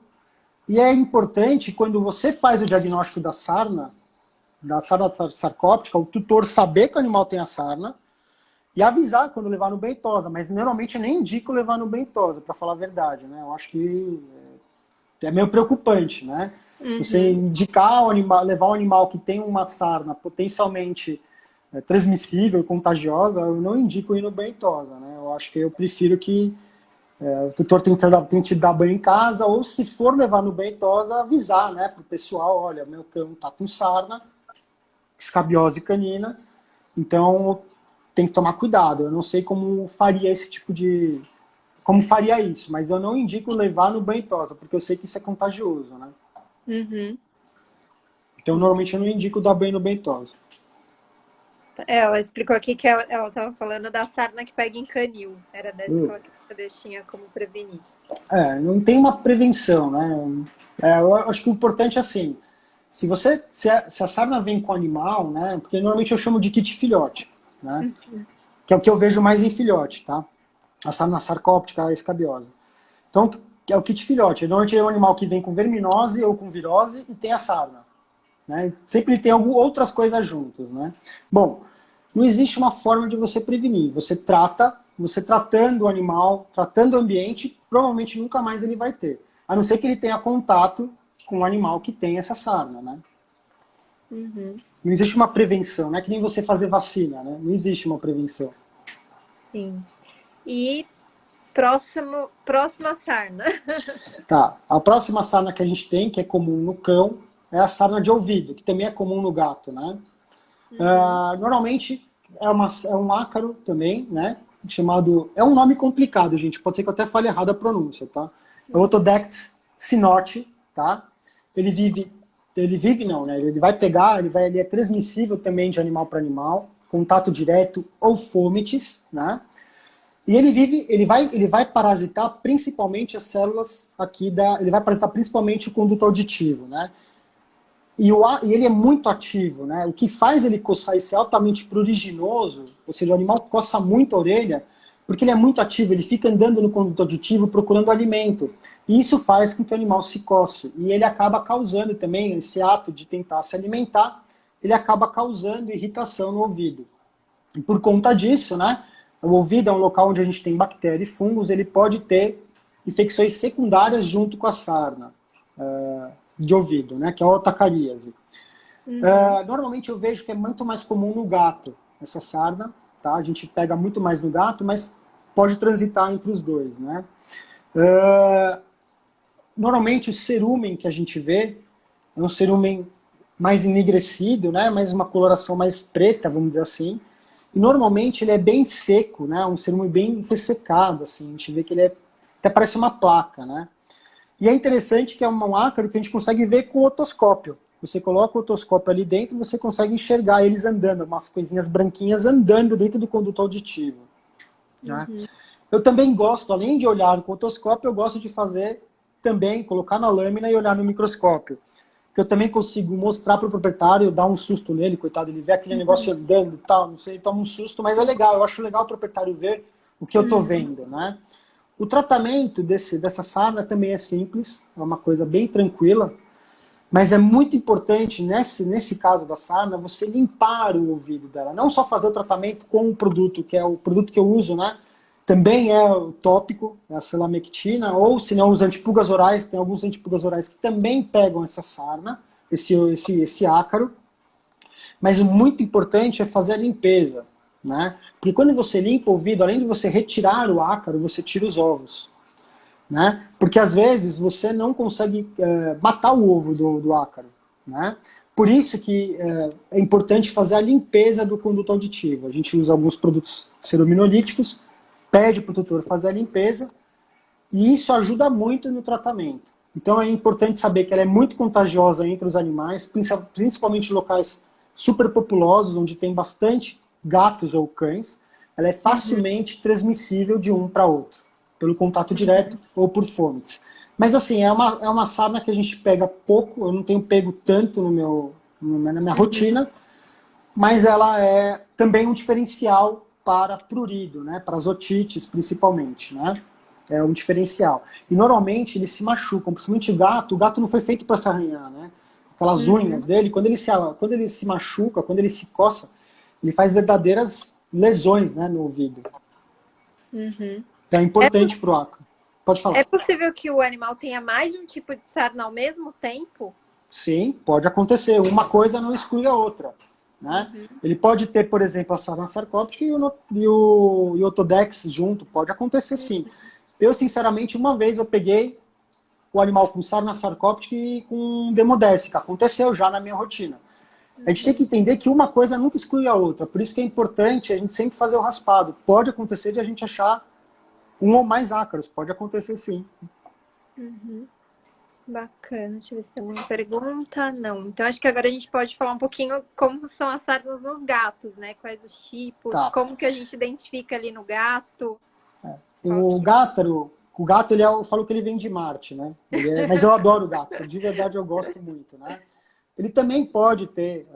B: E é importante, quando você faz o diagnóstico da sarna sarcóptica, o tutor saber que o animal tem a sarna e avisar quando levar no bentosa. Mas normalmente eu nem indico levar no bentosa, para falar a verdade, né? Eu acho que é meio preocupante, né? Você
A: Uhum.
B: indicar o animal, levar um animal que tem uma sarna potencialmente transmissível, contagiosa, eu não indico ir no bentosa, né? Eu acho que eu prefiro que o tutor tem que dar banho em casa, ou se for levar no bentosa, avisar, né, pro pessoal, olha, meu cão tá com sarna, escabiose canina, então tem que tomar cuidado. Eu não sei como faria esse tipo de... como faria isso, mas eu não indico levar no bentosa, porque eu sei que isso é contagioso, né?
A: Uhum.
B: Então, normalmente eu não indico dar banho no bentosa.
A: Ela explicou aqui que ela estava falando da sarna que pega em canil. Era dessa que ela queria saber se tinha como prevenir.
B: Não tem uma prevenção, né? Eu acho que o importante é assim, se a sarna vem com animal, né? Porque normalmente eu chamo de kit filhote, né? Que é o que eu vejo mais em filhote, tá? A sarna sarcóptica, a escabiosa. Então, é o kit filhote. Normalmente é um animal que vem com verminose ou com virose e tem a sarna, né? Sempre tem outras coisas juntas, né? Bom, não existe uma forma de você prevenir. Você tratando o animal, tratando o ambiente, provavelmente nunca mais ele vai ter. A não ser que ele tenha contato com o animal que tem essa sarna, né?
A: Uhum.
B: Não existe uma prevenção, não é que nem você fazer vacina, né? Não existe uma prevenção.
A: Sim. E próxima sarna.
B: Tá, a próxima sarna que a gente tem, que é comum no cão, é a sarna de ouvido, que também é comum no gato, né?
A: Uhum.
B: Normalmente é um ácaro também, né? Chamado. É um nome complicado, gente. Pode ser que eu até fale errado a pronúncia, tá? É o Otodex sinote, tá? Ele vive. Ele vive não, né? Ele vai pegar, ele é transmissível também de animal para animal, contato direto ou fômites, né? E ele vai parasitar principalmente as células aqui ele vai parasitar principalmente o conduto auditivo, né? E ele é muito ativo, né? O que faz ele coçar e ser altamente pruriginoso, ou seja, o animal coça muito a orelha, porque ele é muito ativo, ele fica andando no conduto auditivo procurando alimento. E isso faz com que o animal se coce. E ele acaba causando também, esse ato de tentar se alimentar, ele acaba causando irritação no ouvido. E por conta disso, né? O ouvido é um local onde a gente tem bactéria e fungos, ele pode ter infecções secundárias junto com a sarna de ouvido, né, que é a otacaríase.
A: Uhum.
B: Normalmente eu vejo que é muito mais comum no gato, essa sarna, tá? A gente pega muito mais no gato, mas pode transitar entre os dois, né? Normalmente o cerumen que a gente vê é um cerumen mais enegrecido, né, mais uma coloração mais preta, vamos dizer assim. E normalmente ele é bem seco, né, um cerumen bem ressecado, assim. A gente vê que ele até parece uma placa, né? E é interessante que é um ácaro que a gente consegue ver com o otoscópio. Você coloca o otoscópio ali dentro e você consegue enxergar eles andando, umas coisinhas branquinhas andando dentro do conduto auditivo, né?
A: Uhum.
B: Eu também gosto, além de olhar com o otoscópio, eu gosto de fazer também, colocar na lâmina e olhar no microscópio. que eu também consigo mostrar para o proprietário, dar um susto nele, coitado, ele vê aquele negócio andando e tal, não sei, ele toma um susto, mas é legal, eu acho legal o proprietário ver o que eu estou vendo, né? O tratamento dessa sarna também é simples, é uma coisa bem tranquila, mas é muito importante, nesse caso da sarna, você limpar o ouvido dela. Não só fazer o tratamento com o produto, que é o produto que eu uso, né? Também é o tópico, é a selamectina, ou se não, os antipulgas orais, tem alguns antipulgas orais que também pegam essa sarna, esse ácaro. Mas o muito importante é fazer a limpeza, né? Porque quando você limpa o ouvido, além de você retirar o ácaro, você tira os ovos. Né? Porque às vezes você não consegue matar o ovo do ácaro. Né? Por isso que é importante fazer a limpeza do conduto auditivo. A gente usa alguns produtos ceruminolíticos, pede para o tutor fazer a limpeza, e isso ajuda muito no tratamento. Então é importante saber que ela é muito contagiosa entre os animais, principalmente em locais superpopulosos, onde tem bastante gatos ou cães. Ela é facilmente transmissível de um para outro, pelo contato direto ou por fomites. Mas assim, é uma sarna que a gente pega pouco, eu não tenho pego tanto na minha rotina, mas ela é também um diferencial para prurido, né? Para as otites principalmente, né? É um diferencial. E normalmente eles se machucam, principalmente o gato não foi feito para se arranhar, né? Aquelas unhas dele, quando ele se machuca, quando ele se coça, ele faz verdadeiras lesões, né, no ouvido. É importante para o ácaro. Pode falar.
A: É possível que o animal tenha mais de um tipo de sarna ao mesmo tempo?
B: Sim, pode acontecer. Uma coisa não exclui a outra. Né? Ele pode ter, por exemplo, a sarna sarcóptica e o Otodex junto. Pode acontecer, sim. Eu, sinceramente, uma vez eu peguei o animal com sarna sarcóptica e com demodécica. Aconteceu já na minha rotina. A gente tem que entender que uma coisa nunca exclui a outra. Por isso que é importante a gente sempre fazer o raspado. Pode acontecer de a gente achar um ou mais ácaros. Pode acontecer, sim.
A: Bacana. Deixa eu ver se tem alguma pergunta. Não. Então, acho que agora a gente pode falar um pouquinho como são as sarnas nos gatos, né? Quais os tipos, como que a gente identifica ali no gato.
B: O gato, eu falo que ele vem de Marte, né? Mas eu adoro o gato. De verdade, eu gosto muito, né? Ele também pode ter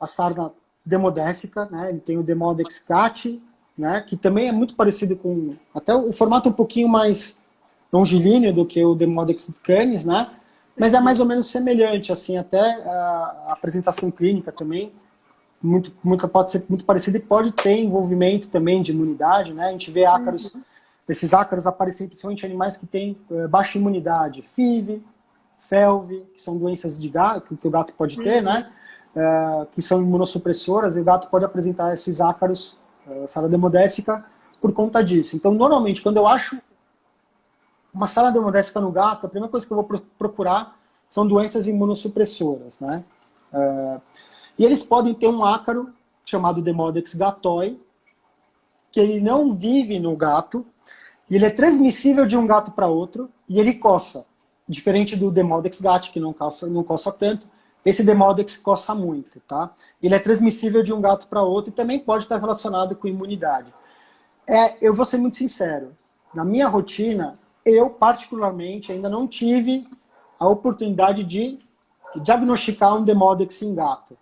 B: a sarna demodécica, né? Ele tem o Demodex cati, né? Que também é muito parecido com... Até o formato um pouquinho mais longilíneo do que o Demodex canis, né? Mas é mais ou menos semelhante, assim, até a apresentação clínica também pode ser muito parecida e pode ter envolvimento também de imunidade, né? A gente vê ácaros, esses ácaros aparecem principalmente em animais que têm baixa imunidade, FIV, FeLV, que são doenças de gato, que o gato pode ter, né? Que são imunossupressoras, e o gato pode apresentar esses ácaros, sarna demodécica, por conta disso. Então, normalmente, quando eu acho uma sarna demodécica no gato, a primeira coisa que eu vou procurar são doenças imunossupressoras, né? E eles podem ter um ácaro chamado Demodex gatoi, que ele não vive no gato, e ele é transmissível de um gato para outro, e ele coça. Diferente do Demodex gati, que não coça tanto, esse Demodex coça muito, tá? Ele é transmissível de um gato para outro e também pode estar relacionado com imunidade. Eu vou ser muito sincero, na minha rotina, eu particularmente ainda não tive a oportunidade de diagnosticar um Demodex em gato.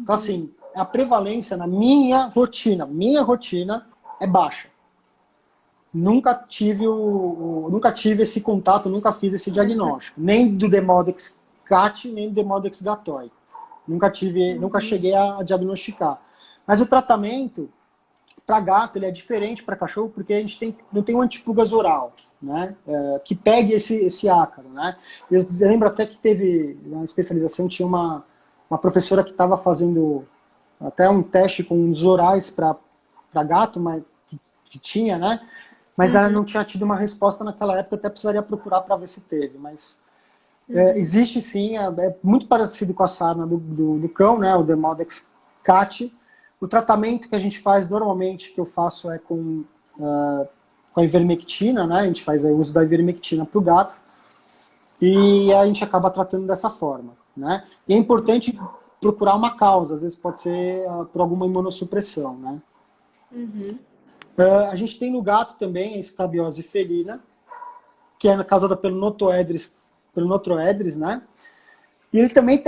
B: Então, assim, a prevalência na minha rotina é baixa. Nunca tive esse contato, nunca fiz esse diagnóstico. Nem do Demodex cati, nem do Demodex gatoi. Nunca cheguei a diagnosticar. Mas o tratamento para gato ele é diferente para cachorro, porque a gente não tem um antipulgas oral, né? Que pegue esse ácaro, né? Eu lembro até que teve, na especialização, tinha uma professora que estava fazendo até um teste com os orais para gato, mas que tinha, né? Mas ela não tinha tido uma resposta naquela época, até precisaria procurar para ver se teve. Mas existe sim, é muito parecido com a sarna do cão, né? O Demodex cati. O tratamento que a gente faz normalmente, que eu faço, é com a ivermectina, né? A gente faz o uso da ivermectina para o gato. E a gente acaba tratando dessa forma, né? E é importante procurar uma causa, às vezes pode ser por alguma imunossupressão, né? A gente tem no gato também a escabiose felina, que é causada pelo Notoedris, né? E ele também,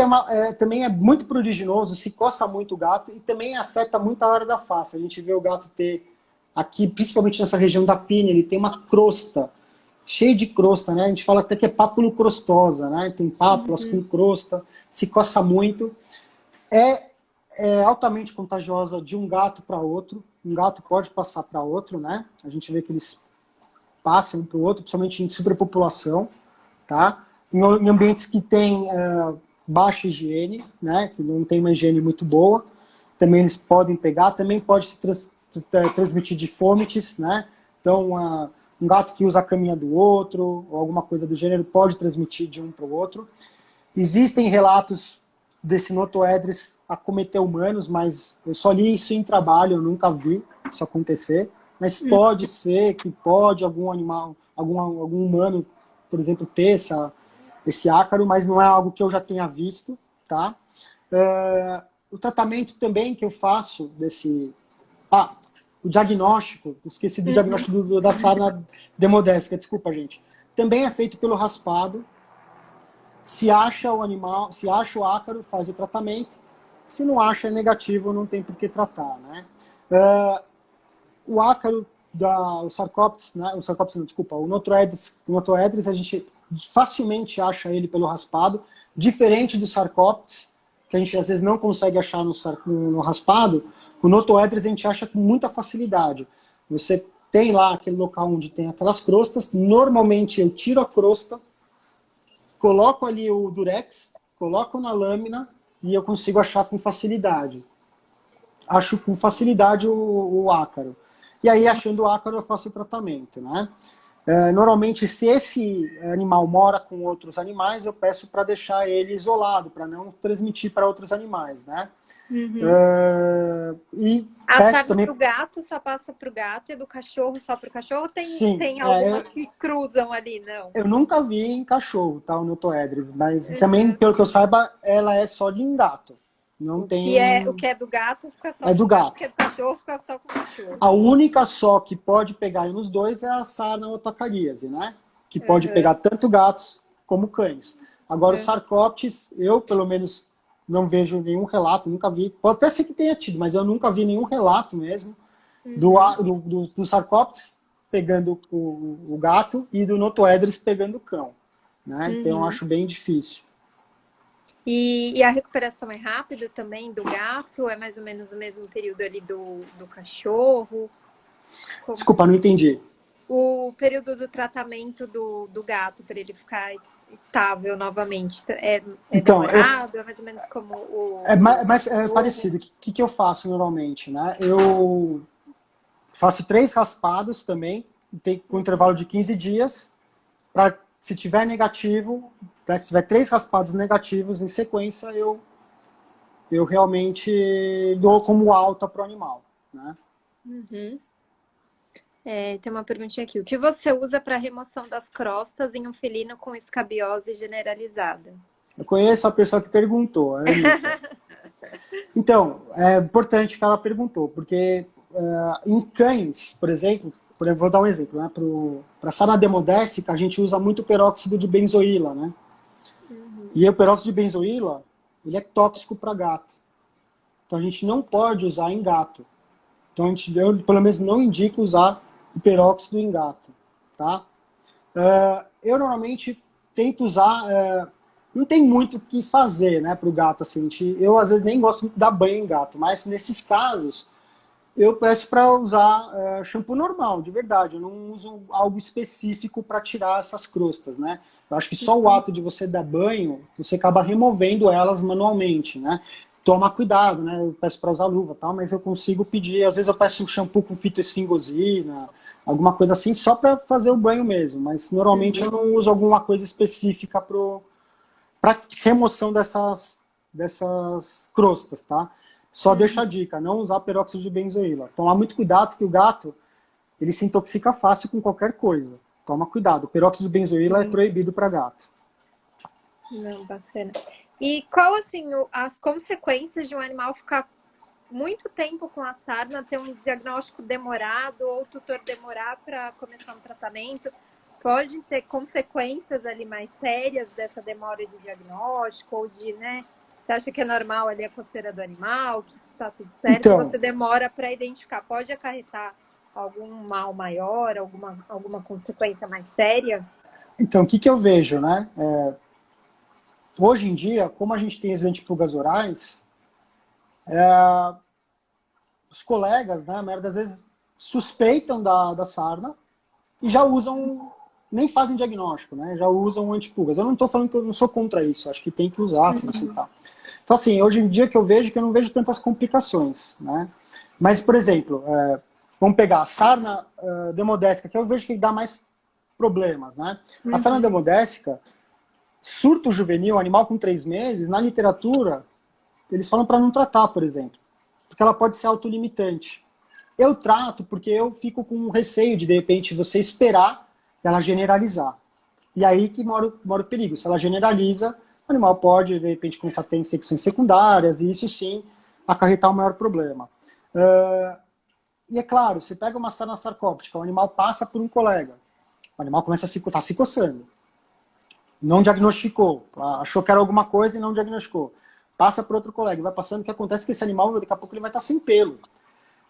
B: também é muito prodigioso, se coça muito o gato e também afeta muito a hora da face. A gente vê o gato ter, aqui, principalmente nessa região da pinna, ele tem uma crosta, cheio de crosta, né? A gente fala até que é pápulo-crostosa, né? Tem pápulas com crosta, se coça muito. É altamente contagiosa de um gato para outro. Um gato pode passar para outro, né? A gente vê que eles passam um para o outro, principalmente em superpopulação, tá? Em ambientes que tem baixa higiene, né? Que não tem uma higiene muito boa, também eles podem pegar. Também pode se transmitir de fomites, né? Então, um gato que usa a caminha do outro, ou alguma coisa do gênero, pode transmitir de um para o outro. Existem relatos desse notoedris acometer humanos, mas eu só li isso em trabalho, eu nunca vi isso acontecer. Mas pode ser que pode algum animal, algum humano, por exemplo, ter esse ácaro, mas não é algo que eu já tenha visto, tá? O tratamento também que eu faço desse... o diagnóstico, esqueci do diagnóstico da sarna demodésica, desculpa, gente. Também é feito pelo raspado. Se acha o animal, se acha o ácaro, faz o tratamento. Se não acha, é negativo, não tem por que tratar, né? O ácaro o Sarcoptes, né? O Sarcoptes, não, desculpa, o Notoedris, a gente facilmente acha ele pelo raspado, diferente do Sarcoptes, que a gente às vezes não consegue achar no raspado. O Notoedris a gente acha com muita facilidade. Você tem lá aquele local onde tem aquelas crostas, normalmente eu tiro a crosta, coloco ali o durex, coloco na lâmina e eu consigo achar com facilidade. Acho com facilidade o ácaro. E aí, achando o ácaro, eu faço o tratamento, né? Normalmente, se esse animal mora com outros animais, eu peço para deixar ele isolado, para não transmitir para outros animais, né?
A: E a sarna também... pro gato só passa pro gato e do cachorro só pro cachorro? Tem algumas que cruzam ali, não?
B: Eu nunca vi em cachorro, tá, o Notoedris, mas também, pelo que eu saiba, ela é só de gato. Não tem...
A: O que é do gato fica só
B: com do gato.
A: O que é do cachorro fica só com o cachorro.
B: A única só que pode pegar nos dois é a sarna otocaríase, né? Que pode pegar tanto gatos como cães. Agora, o Sarcoptes, eu, pelo menos, não vejo nenhum relato, nunca vi. Pode até ser que tenha tido, mas eu nunca vi nenhum relato mesmo do Sarcoptes pegando o gato e do Notoedris pegando o cão. Né? Então, eu acho bem difícil.
A: E a recuperação é rápida também do gato? É mais ou menos o mesmo período ali do cachorro?
B: Desculpa, não entendi.
A: O período do tratamento do gato para ele ficar estável novamente então, demorado? É mais ou menos como o...
B: É parecido. O que eu faço normalmente? Né? Eu faço 3 raspados também, com um intervalo de 15 dias, para, se tiver negativo... Se tiver 3 raspados negativos em sequência, eu realmente dou como alta para o animal. Né?
A: Tem uma perguntinha aqui. O que você usa para remoção das crostas em um felino com escabiose generalizada?
B: Eu conheço a pessoa que perguntou, Então, é importante que ela perguntou, porque em cães, por exemplo, vou dar um exemplo, né? Para sarna demodésica, a gente usa muito peróxido de benzoíla, né? E o peróxido de benzoíla, ele é tóxico para gato. Então a gente não pode usar em gato. Então eu pelo menos não indico usar o peróxido em gato, tá? Eu normalmente tento usar, não tem muito o que fazer, né, para o gato, assim. Eu às vezes nem gosto muito de dar banho em gato, mas nesses casos eu peço para usar shampoo normal, de verdade. Eu não uso algo específico para tirar essas crostas, né? Eu acho que só o ato de você dar banho, você acaba removendo elas manualmente, né? Toma cuidado, né? Eu peço para usar luva e tal, mas eu consigo pedir. Às vezes eu peço um shampoo com fitoesfingosina, alguma coisa assim, só para fazer o banho mesmo. Mas normalmente eu não uso alguma coisa específica para remoção dessas crostas, tá? Só deixa a dica, não usar peróxido de benzoíla. Tomar muito cuidado que o gato, ele se intoxica fácil com qualquer coisa. Toma cuidado, o peróxido de benzoíla é proibido para gato.
A: Não, bacana. E qual, assim, as consequências de um animal ficar muito tempo com a sarna, ter um diagnóstico demorado ou o tutor demorar para começar um tratamento? pode ter consequências ali mais sérias dessa demora de diagnóstico, ou de, né? Você acha que é normal ali a coceira do animal, que tá tudo certo, e
B: Então,
A: você demora para identificar, pode acarretar algum mal maior, alguma consequência mais séria?
B: então, o que eu vejo, né? Hoje em dia, como a gente tem as antipulgas orais, os colegas, né, a maioria das vezes, suspeitam da sarna e já usam, nem fazem diagnóstico, né? Já usam antipulgas. Eu não estou falando que eu não sou contra isso, acho que tem que usar, se necessitar. Então, assim, hoje em dia que eu vejo que eu não vejo tantas complicações, né? Mas, por exemplo, vamos pegar a sarna demodésica, que eu vejo que dá mais problemas, né? A sarna demodésica, surto juvenil, animal com 3 meses, na literatura, eles falam para não tratar, por exemplo, porque ela pode ser autolimitante. Eu trato porque eu fico com receio de repente, você esperar ela generalizar. E aí que mora o perigo. Se ela generaliza, o animal pode, de repente, começar a ter infecções secundárias, e isso sim acarretar um maior problema. E é claro, você pega uma sarna sarcóptica, o animal passa por um colega, o animal começa a se coçando, não diagnosticou, achou que era alguma coisa e não diagnosticou. Passa por outro colega, vai passando, o que acontece é que esse animal, daqui a pouco, ele vai estar sem pelo.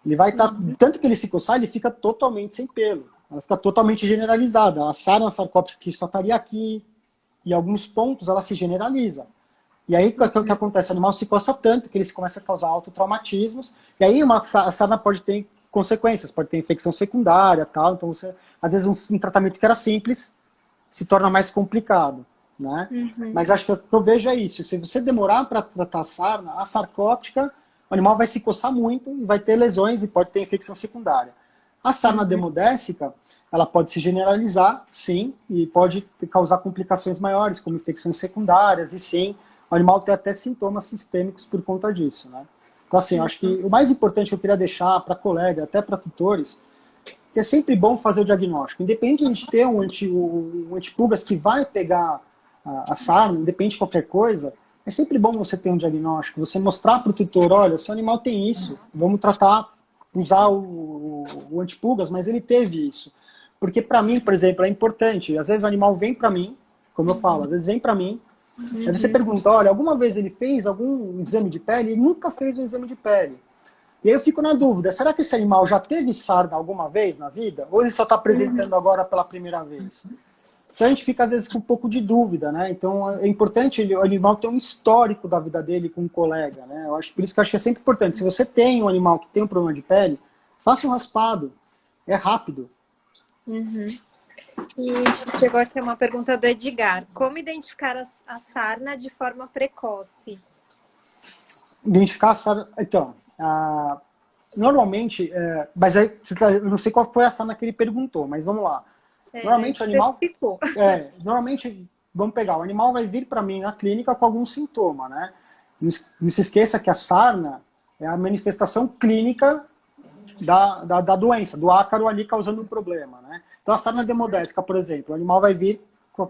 B: Ele vai estar, tanto que ele se coçar, ele fica totalmente sem pelo. Ela fica totalmente generalizada. A sarna sarcóptica que só estaria aqui, em alguns pontos, ela se generaliza. E aí, o que acontece? O animal se coça tanto que ele começa a causar autotraumatismos, e aí a sarna pode ter consequências, pode ter infecção secundária, tal. Então, você, às vezes, um tratamento que era simples se torna mais complicado, né? Mas acho que o que eu vejo é isso. Se você demorar para tratar a sarna, a sarcóptica, o animal vai se coçar muito e vai ter lesões e pode ter infecção secundária. A sarna demodésica, ela pode se generalizar, sim, e pode causar complicações maiores, como infecções secundárias, e sim, o animal tem até sintomas sistêmicos por conta disso, né? Então, assim, eu acho que o mais importante que eu queria deixar para colega, até para tutores, que é sempre bom fazer o diagnóstico. Independente de ter um antipulgas que vai pegar a sarna, independente de qualquer coisa, é sempre bom você ter um diagnóstico, você mostrar para o tutor, olha, seu animal tem isso, vamos tratar, usar o antipulgas, mas ele teve isso. Porque para mim, por exemplo, é importante, às vezes o animal vem para mim, como eu falo, às vezes vem para mim, aí você pergunta, olha, alguma vez ele fez algum exame de pele? Ele nunca fez um exame de pele. E aí eu fico na dúvida, será que esse animal já teve sarna alguma vez na vida? Ou ele só está apresentando agora pela primeira vez? Então a gente fica às vezes com um pouco de dúvida, né? Então é importante o animal ter um histórico da vida dele com um colega, né? Por isso que eu acho que é sempre importante. Se você tem um animal que tem um problema de pele, faça um raspado. É rápido.
A: E chegou aqui uma pergunta do Edgar. Como identificar a sarna de forma precoce?
B: Identificar a sarna... Então, normalmente... mas aí, eu não sei qual foi a sarna que ele perguntou, mas vamos lá. Normalmente o animal... Normalmente, vamos pegar, o animal vai vir para mim na clínica com algum sintoma, né? Não se esqueça que a sarna é a manifestação clínica da doença, do ácaro ali causando um problema, né? Então a sarna demodésica, por exemplo, o animal vai vir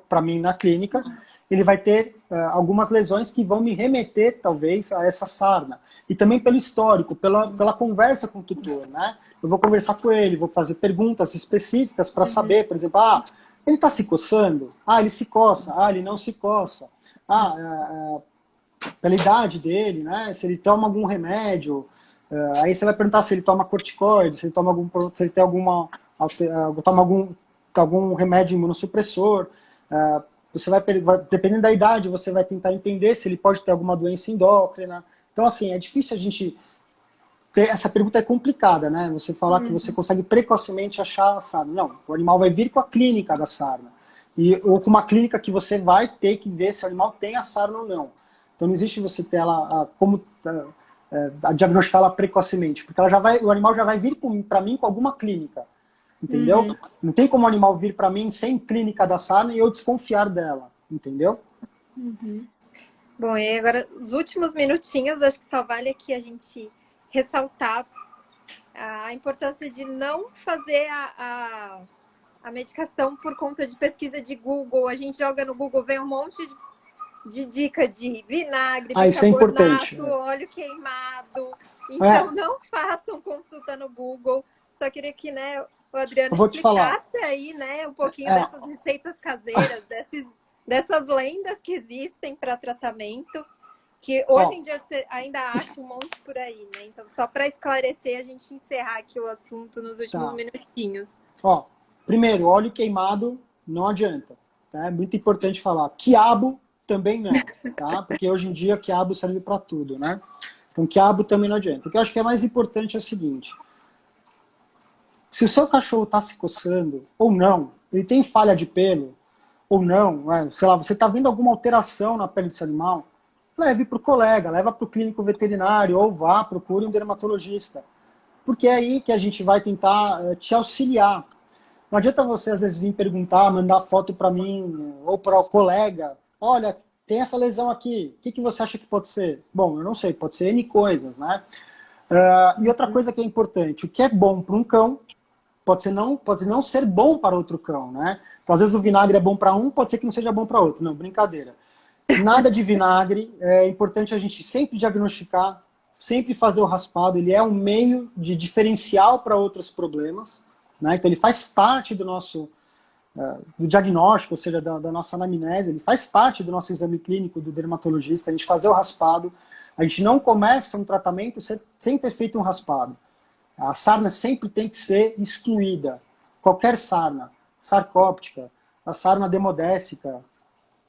B: para mim na clínica, ele vai ter algumas lesões que vão me remeter, talvez, a essa sarna. E também pelo histórico, pela conversa com o tutor, né? Eu vou conversar com ele, vou fazer perguntas específicas para saber, por exemplo, ele está se coçando? Ele se coça. Ele não se coça. Pela idade dele, né? Se ele toma algum remédio, aí você vai perguntar se ele toma corticoide, se ele toma se ele tem toma algum remédio imunossupressor. Você dependendo da idade, você vai tentar entender se ele pode ter alguma doença endócrina. Então, assim, é difícil a gente ter... Essa pergunta é complicada, né? Você falar que você consegue precocemente achar a sarna. Não, o animal vai vir com a clínica da sarna. Ou com uma clínica que você vai ter que ver se o animal tem a sarna ou não. Então, não existe você ter ela diagnosticá-la precocemente, porque o animal já vai vir para mim com alguma clínica. Entendeu? Não tem como o animal vir para mim sem clínica da sarna e eu desconfiar dela. Entendeu?
A: Bom, e agora, os últimos minutinhos, acho que só vale aqui a gente ressaltar a importância de não fazer a medicação por conta de pesquisa de Google. A gente joga no Google, vem um monte de dica de vinagre,
B: isso é importante.
A: Óleo queimado. Então, não façam consulta no Google. Só queria que, né, o Adriano
B: Eu vou te falar.
A: explicasse aí, né, um pouquinho
B: É,
A: dessas receitas caseiras, dessas lendas que existem para tratamento, que hoje
B: ó,
A: em dia você ainda acha um monte por aí, né? Então, só para esclarecer, a gente encerrar aqui o assunto nos últimos
B: tá.
A: minutinhos.
B: Ó, primeiro, óleo queimado não adianta, tá? É muito importante falar. Quiabo também não, tá? Porque hoje em dia quiabo serve para tudo, né? Então quiabo também não adianta. O que eu acho que é mais importante é o seguinte: se o seu cachorro está se coçando ou não, ele tem falha de pelo ou não, né? Sei lá, você está vendo alguma alteração na pele desse animal, leve para o colega, leva para o clínico veterinário ou vá, procure um dermatologista. Porque é aí que a gente vai tentar te auxiliar. Não adianta você, às vezes, vir perguntar, mandar foto para mim ou para o colega. Olha, tem essa lesão aqui, o que você acha que pode ser? Bom, eu não sei, pode ser N coisas, né? E outra coisa que é importante, o que é bom para um cão, pode não ser bom para outro cão, né? Então, às vezes o vinagre é bom para um, pode ser que não seja bom para outro. Não, brincadeira. Nada de vinagre, é importante a gente sempre diagnosticar, sempre fazer o raspado, ele é um meio de diferencial para outros problemas, né? Então ele faz parte do nosso do diagnóstico, ou seja, da nossa anamnese, ele faz parte do nosso exame clínico do dermatologista, a gente fazer o raspado, a gente não começa um tratamento sem ter feito um raspado. A sarna sempre tem que ser excluída, qualquer sarna, sarcóptica, a sarna demodécica,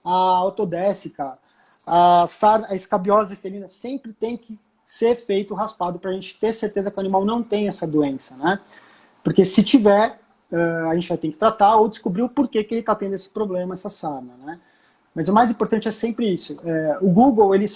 B: a autodécica, a escabiose felina, sempre tem que ser feito o raspado para a gente ter certeza que o animal não tem essa doença, né? Porque se tiver, a gente vai ter que tratar ou descobrir o porquê que ele está tendo esse problema, essa sarna, né? Mas o mais importante é sempre isso. O Google, ele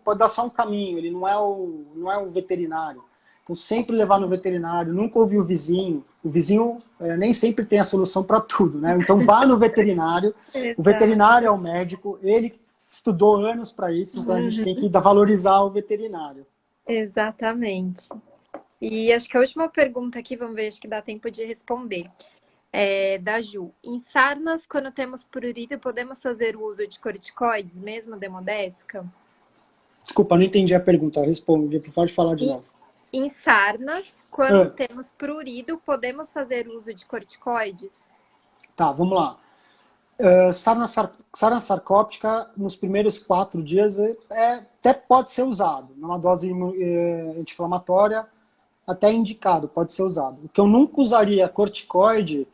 B: pode dar só um caminho, ele não é o veterinário. Então sempre levar no veterinário, nunca ouvir o vizinho. O vizinho nem sempre tem a solução para tudo, né? Então vá no veterinário. O veterinário é o médico, ele estudou anos para isso, então a gente tem que valorizar o veterinário.
A: Exatamente. E acho que a última pergunta aqui, vamos ver, acho que dá tempo de responder. Da Ju. Em sarnas, quando temos prurido, podemos fazer o uso de corticoides, mesmo demodésica?
B: Desculpa, não entendi a pergunta. Responde, pode falar de novo.
A: Em sarnas, quando temos prurido, podemos fazer o uso de corticoides?
B: Tá, vamos lá. Sarna sarcóptica, nos primeiros 4 dias, até pode ser usado. Numa dose anti-inflamatória, até indicado, pode ser usado. O que eu nunca usaria corticoide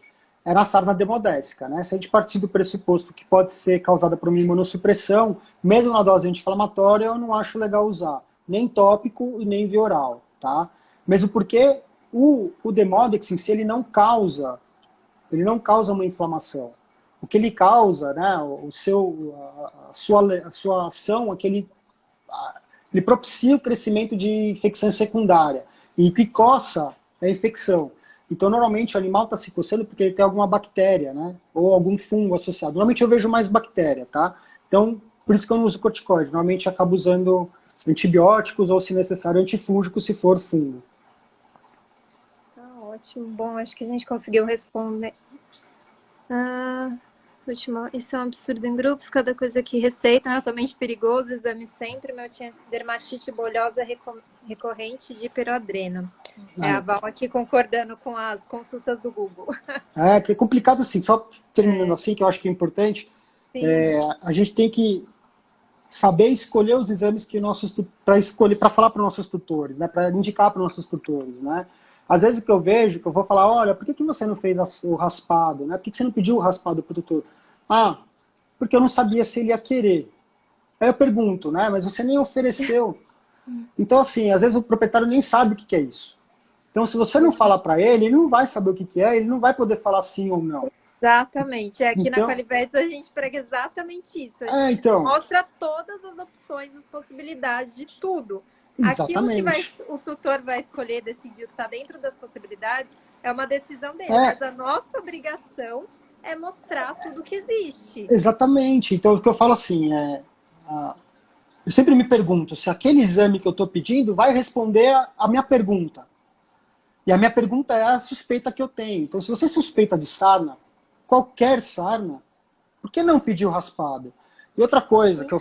B: é na sarna demodésica, né? Se a gente partir do pressuposto que pode ser causada por uma imunossupressão, mesmo na dose anti-inflamatória, eu não acho legal usar. Nem tópico e nem via oral, tá? Mesmo porque o Demodex em si, ele não causa uma inflamação. O que ele causa, né, a sua ação é que ele propicia o crescimento de infecção secundária. E o que coça é a infecção. Então, normalmente, o animal está se coçando porque ele tem alguma bactéria, né, ou algum fungo associado. Normalmente, eu vejo mais bactéria, tá? Então, por isso que eu não uso corticoide. Normalmente, eu acabo usando antibióticos ou, se necessário, antifúngicos, se for fungo.
A: Ótimo. Bom, acho que a gente conseguiu responder. Último, isso é um absurdo em grupos, cada coisa que receitam é altamente perigoso, exame sempre, meu tinha dermatite bolhosa recorrente de hiperadreno. A Val aqui concordando com as consultas do Google.
B: Que é complicado assim, só terminando assim, que eu acho que é importante, a gente tem que saber escolher os exames que para falar para os nossos tutores, né, para indicar para os nossos tutores, né. Às vezes que eu vejo, que eu vou falar, olha, por que você não fez o raspado? Né? Por que você não pediu o raspado para o tutor? Porque eu não sabia se ele ia querer. Aí eu pergunto, né? Mas você nem ofereceu. Então, assim, às vezes o proprietário nem sabe o que é isso. Então, se você não falar para ele não vai saber o que é, ele não vai poder falar sim ou não.
A: Exatamente. Aqui na Qualivets a gente prega exatamente isso. A gente mostra todas as opções, as possibilidades de tudo.
B: Exatamente.
A: Aquilo que o tutor vai escolher, decidir o que está dentro das possibilidades, é uma decisão dele. Mas a nossa obrigação é mostrar tudo que existe.
B: Exatamente. Então, o que eu falo assim, eu sempre me pergunto se aquele exame que eu estou pedindo vai responder a minha pergunta. E a minha pergunta é a suspeita que eu tenho. Então, se você suspeita de sarna, qualquer sarna, por que não pedir o raspado? E outra coisa que eu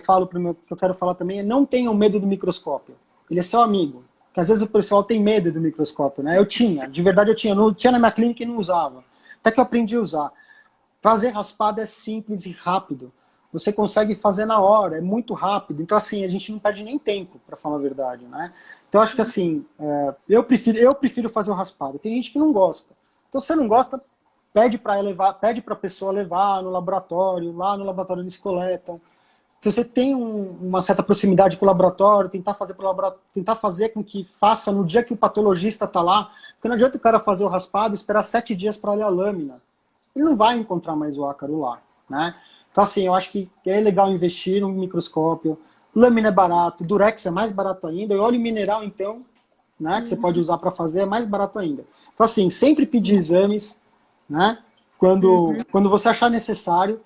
B: quero falar também é não tenham medo do microscópio. Ele é seu amigo. que às vezes o pessoal tem medo do microscópio, né? Eu tinha, de verdade eu tinha. Não tinha na minha clínica e não usava. Até que eu aprendi a usar. Fazer raspado é simples e rápido. Você consegue fazer na hora, é muito rápido. Então, assim, a gente não perde nem tempo, para falar a verdade, né? Então, acho que, assim, eu prefiro fazer o raspado. Tem gente que não gosta. Então, se você não gosta, pede para a pessoa levar no laboratório, lá no laboratório eles coletam. Se você tem uma certa proximidade com o laboratório, tentar fazer com que faça no dia que o patologista está lá, porque não adianta o cara fazer o raspado e esperar 7 dias para ler a lâmina. Ele não vai encontrar mais o ácaro lá, né? Então, assim, eu acho que é legal investir no microscópio. Lâmina é barato, Durex é mais barato ainda, e óleo mineral, então, né, que você pode usar para fazer, é mais barato ainda. Então, assim, sempre pedir exames, né, quando você achar necessário,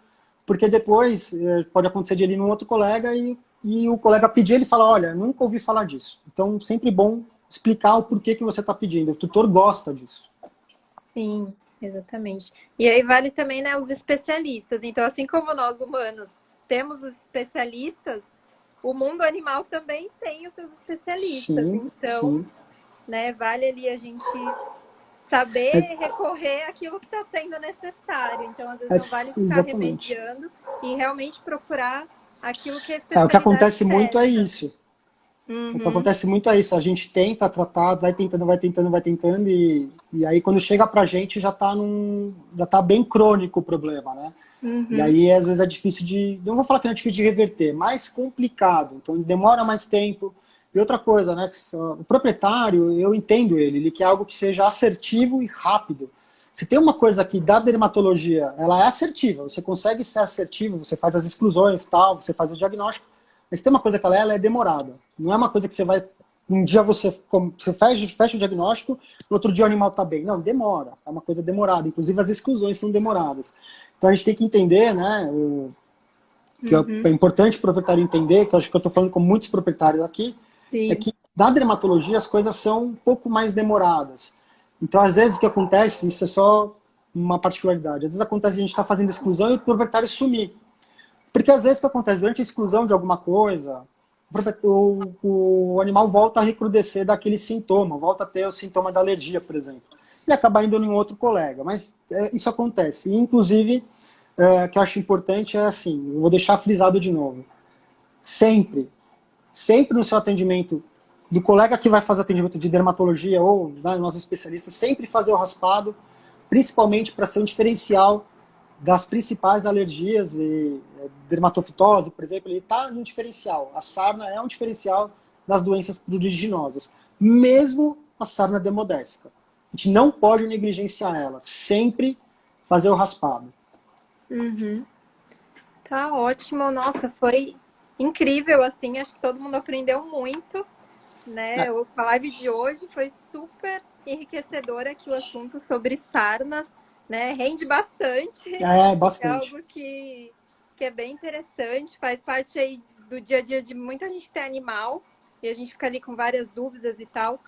B: porque depois pode acontecer de ir num outro colega e o colega pedir, ele fala, olha, nunca ouvi falar disso. Então, sempre bom explicar o porquê que você está pedindo. O tutor gosta disso.
A: Sim, exatamente. E aí vale também, né, os especialistas. Então, assim como nós humanos temos os especialistas, o mundo animal também tem os seus especialistas.
B: Sim,
A: Então,
B: sim.
A: né, vale ali a gente saber recorrer àquilo que está sendo necessário. Então, às vezes, não vale ficar
B: Exatamente.
A: remediando e realmente procurar aquilo que a
B: O que
A: especialidade
B: acontece muito é
A: pede.
B: isso. O que acontece muito é isso. A gente tenta tratar, vai tentando, vai tentando, vai tentando, e aí quando chega pra gente já tá bem crônico o problema, né? E aí, às vezes, é difícil não vou falar que não é difícil de reverter, mais complicado. Então, demora mais tempo. E outra coisa, né? O proprietário, eu entendo ele quer algo que seja assertivo e rápido. Se tem uma coisa aqui da dermatologia, ela é assertiva, você consegue ser assertivo, você faz as exclusões, tal, você faz o diagnóstico, mas tem uma coisa que ela é demorada. Não é uma coisa que você vai... Um dia você fecha o diagnóstico, no outro dia o animal está bem. Não, demora. É uma coisa demorada. Inclusive as exclusões são demoradas. Então a gente tem que entender, né? Que é importante o proprietário entender, que eu acho que eu estou falando com muitos proprietários aqui,
A: Sim.
B: é que na dermatologia as coisas são um pouco mais demoradas. Então, às vezes, o que acontece, isso é só uma particularidade, às vezes acontece a gente estar fazendo exclusão e o proprietário sumir. Porque às vezes o que acontece, durante a exclusão de alguma coisa, o animal volta a recrudescer daquele sintoma, volta a ter o sintoma da alergia, por exemplo. E acaba indo em um outro colega. Mas isso acontece. E, inclusive, que eu acho importante é assim, eu vou deixar frisado de novo. Sempre no seu atendimento, do colega que vai fazer atendimento de dermatologia ou nós especialistas, sempre fazer o raspado, principalmente para ser um diferencial das principais alergias, e dermatofitose, por exemplo, ele está no diferencial. A sarna é um diferencial das doenças pruriginosas, mesmo a sarna demodésica. A gente não pode negligenciar ela, sempre fazer o raspado.
A: Tá ótimo. Nossa, foi incrível, assim. Acho que todo mundo aprendeu muito, né? A live de hoje foi super enriquecedora aqui o assunto sobre sarnas, né? Rende bastante. É
B: Bastante.
A: algo que é bem interessante, faz parte aí do dia a dia de muita gente que tem animal e a gente fica ali com várias dúvidas e tal.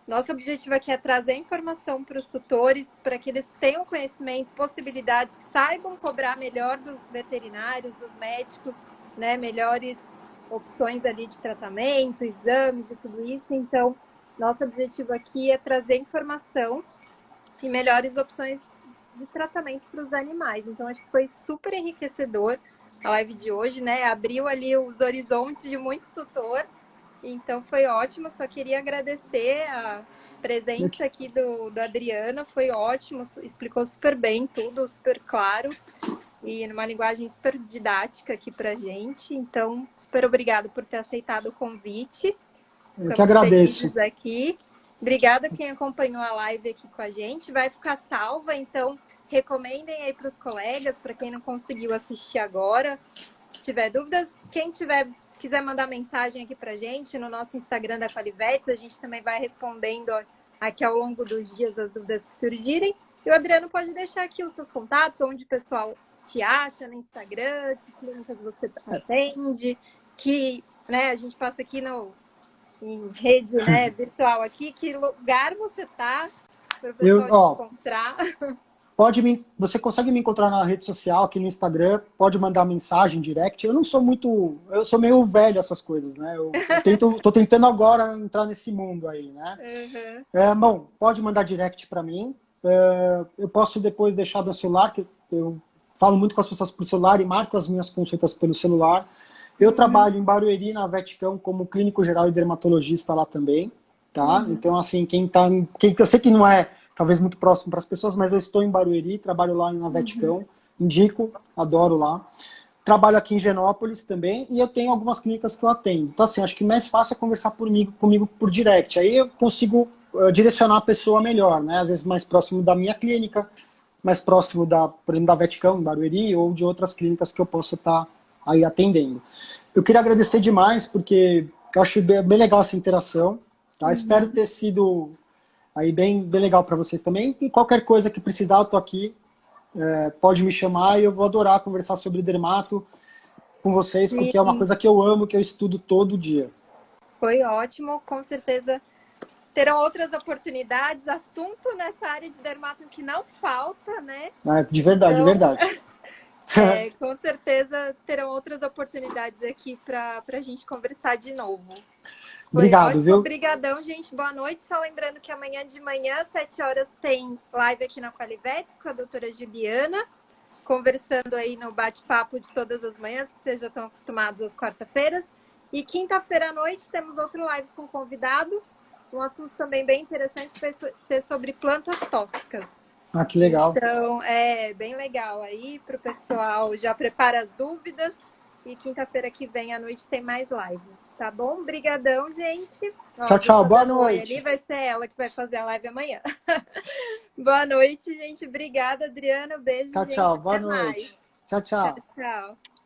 A: Nosso objetivo aqui é trazer informação para os tutores, para que eles tenham conhecimento, possibilidades, que saibam cobrar melhor dos veterinários, dos médicos, né? Melhores opções ali de tratamento, exames e tudo isso. Então, nosso objetivo aqui é trazer informação e melhores opções de tratamento para os animais. Então, acho que foi super enriquecedor a live de hoje, né? Abriu ali os horizontes de muito tutor. Então, foi ótimo. Só queria agradecer a presença aqui do Adriano. Foi ótimo, explicou super bem tudo, super claro. E numa linguagem super didática aqui pra gente. Então, super obrigado por ter aceitado o convite.
B: Eu que agradeço.
A: Aqui. Obrigada a quem acompanhou a live aqui com a gente. Vai ficar salva, então recomendem aí para os colegas, para quem não conseguiu assistir agora. Se tiver dúvidas, quem quiser mandar mensagem aqui para a gente no nosso Instagram da Qualivetes, a gente também vai respondendo aqui ao longo dos dias as dúvidas que surgirem. E o Adriano pode deixar aqui os seus contatos, onde o pessoal te acha no Instagram, que clínicas você atende, que, né, a gente passa aqui em rede, né, virtual aqui, que lugar você tá para o pessoal te encontrar.
B: Você consegue me encontrar na rede social, aqui no Instagram, pode mandar mensagem, direct. Eu não sou muito, eu sou meio velho essas coisas, né? Tô tentando agora entrar nesse mundo aí, né? Bom, pode mandar direct para mim. Eu posso depois deixar meu celular, que eu falo muito com as pessoas por celular e marco as minhas consultas pelo celular. Eu trabalho em Barueri, na Veticão, como clínico geral e dermatologista lá também, tá? Então, assim, eu sei que não é talvez muito próximo para as pessoas, mas eu estou em Barueri, trabalho lá na Veticão, indico, adoro lá. Trabalho aqui em Genópolis também e eu tenho algumas clínicas que eu atendo. Então, assim, acho que mais fácil é conversar comigo por direct. Aí eu consigo direcionar a pessoa melhor, né? Às vezes mais próximo da minha clínica, mais próximo por exemplo, da Veticão, em Barueri, ou de outras clínicas que eu possa estar aí atendendo. Eu queria agradecer demais, porque eu acho bem legal essa interação, tá? Espero ter sido aí bem legal para vocês também, e qualquer coisa que precisar, eu tô aqui, pode me chamar e eu vou adorar conversar sobre dermato com vocês, porque é uma
A: Sim,
B: coisa que eu amo, que eu estudo todo dia.
A: foi ótimo, com certeza terão outras oportunidades, assunto nessa área de dermato que não falta, né?
B: De verdade, de
A: Então,
B: verdade.
A: com certeza terão outras oportunidades aqui para a gente conversar de novo. Foi
B: Obrigado,
A: ótimo,
B: viu?
A: obrigadão, gente. Boa noite. Só lembrando que amanhã de manhã, às 7 horas, tem live aqui na Qualivetes com a doutora Juliana, conversando aí no bate-papo de todas as manhãs, que vocês já estão acostumados às quarta-feiras. E quinta-feira à noite temos outro live com convidado, um assunto também bem interessante, que vai ser sobre plantas tóxicas.
B: Ah, que legal.
A: Então, é bem legal aí para o pessoal, já prepara as dúvidas. E quinta-feira que vem à noite tem mais live. Tá bom? Brigadão, gente. Ó,
B: Tchau,
A: já
B: tchau.
A: tá
B: Boa
A: dando oi ali,
B: noite.
A: vai ser ela que vai fazer a live amanhã. Boa noite, gente. Obrigada, Adriana. Beijo,
B: Tchau,
A: gente.
B: tchau. Boa
A: Até mais.
B: noite. Tchau,
A: Tchau,
B: tchau.
A: tchau.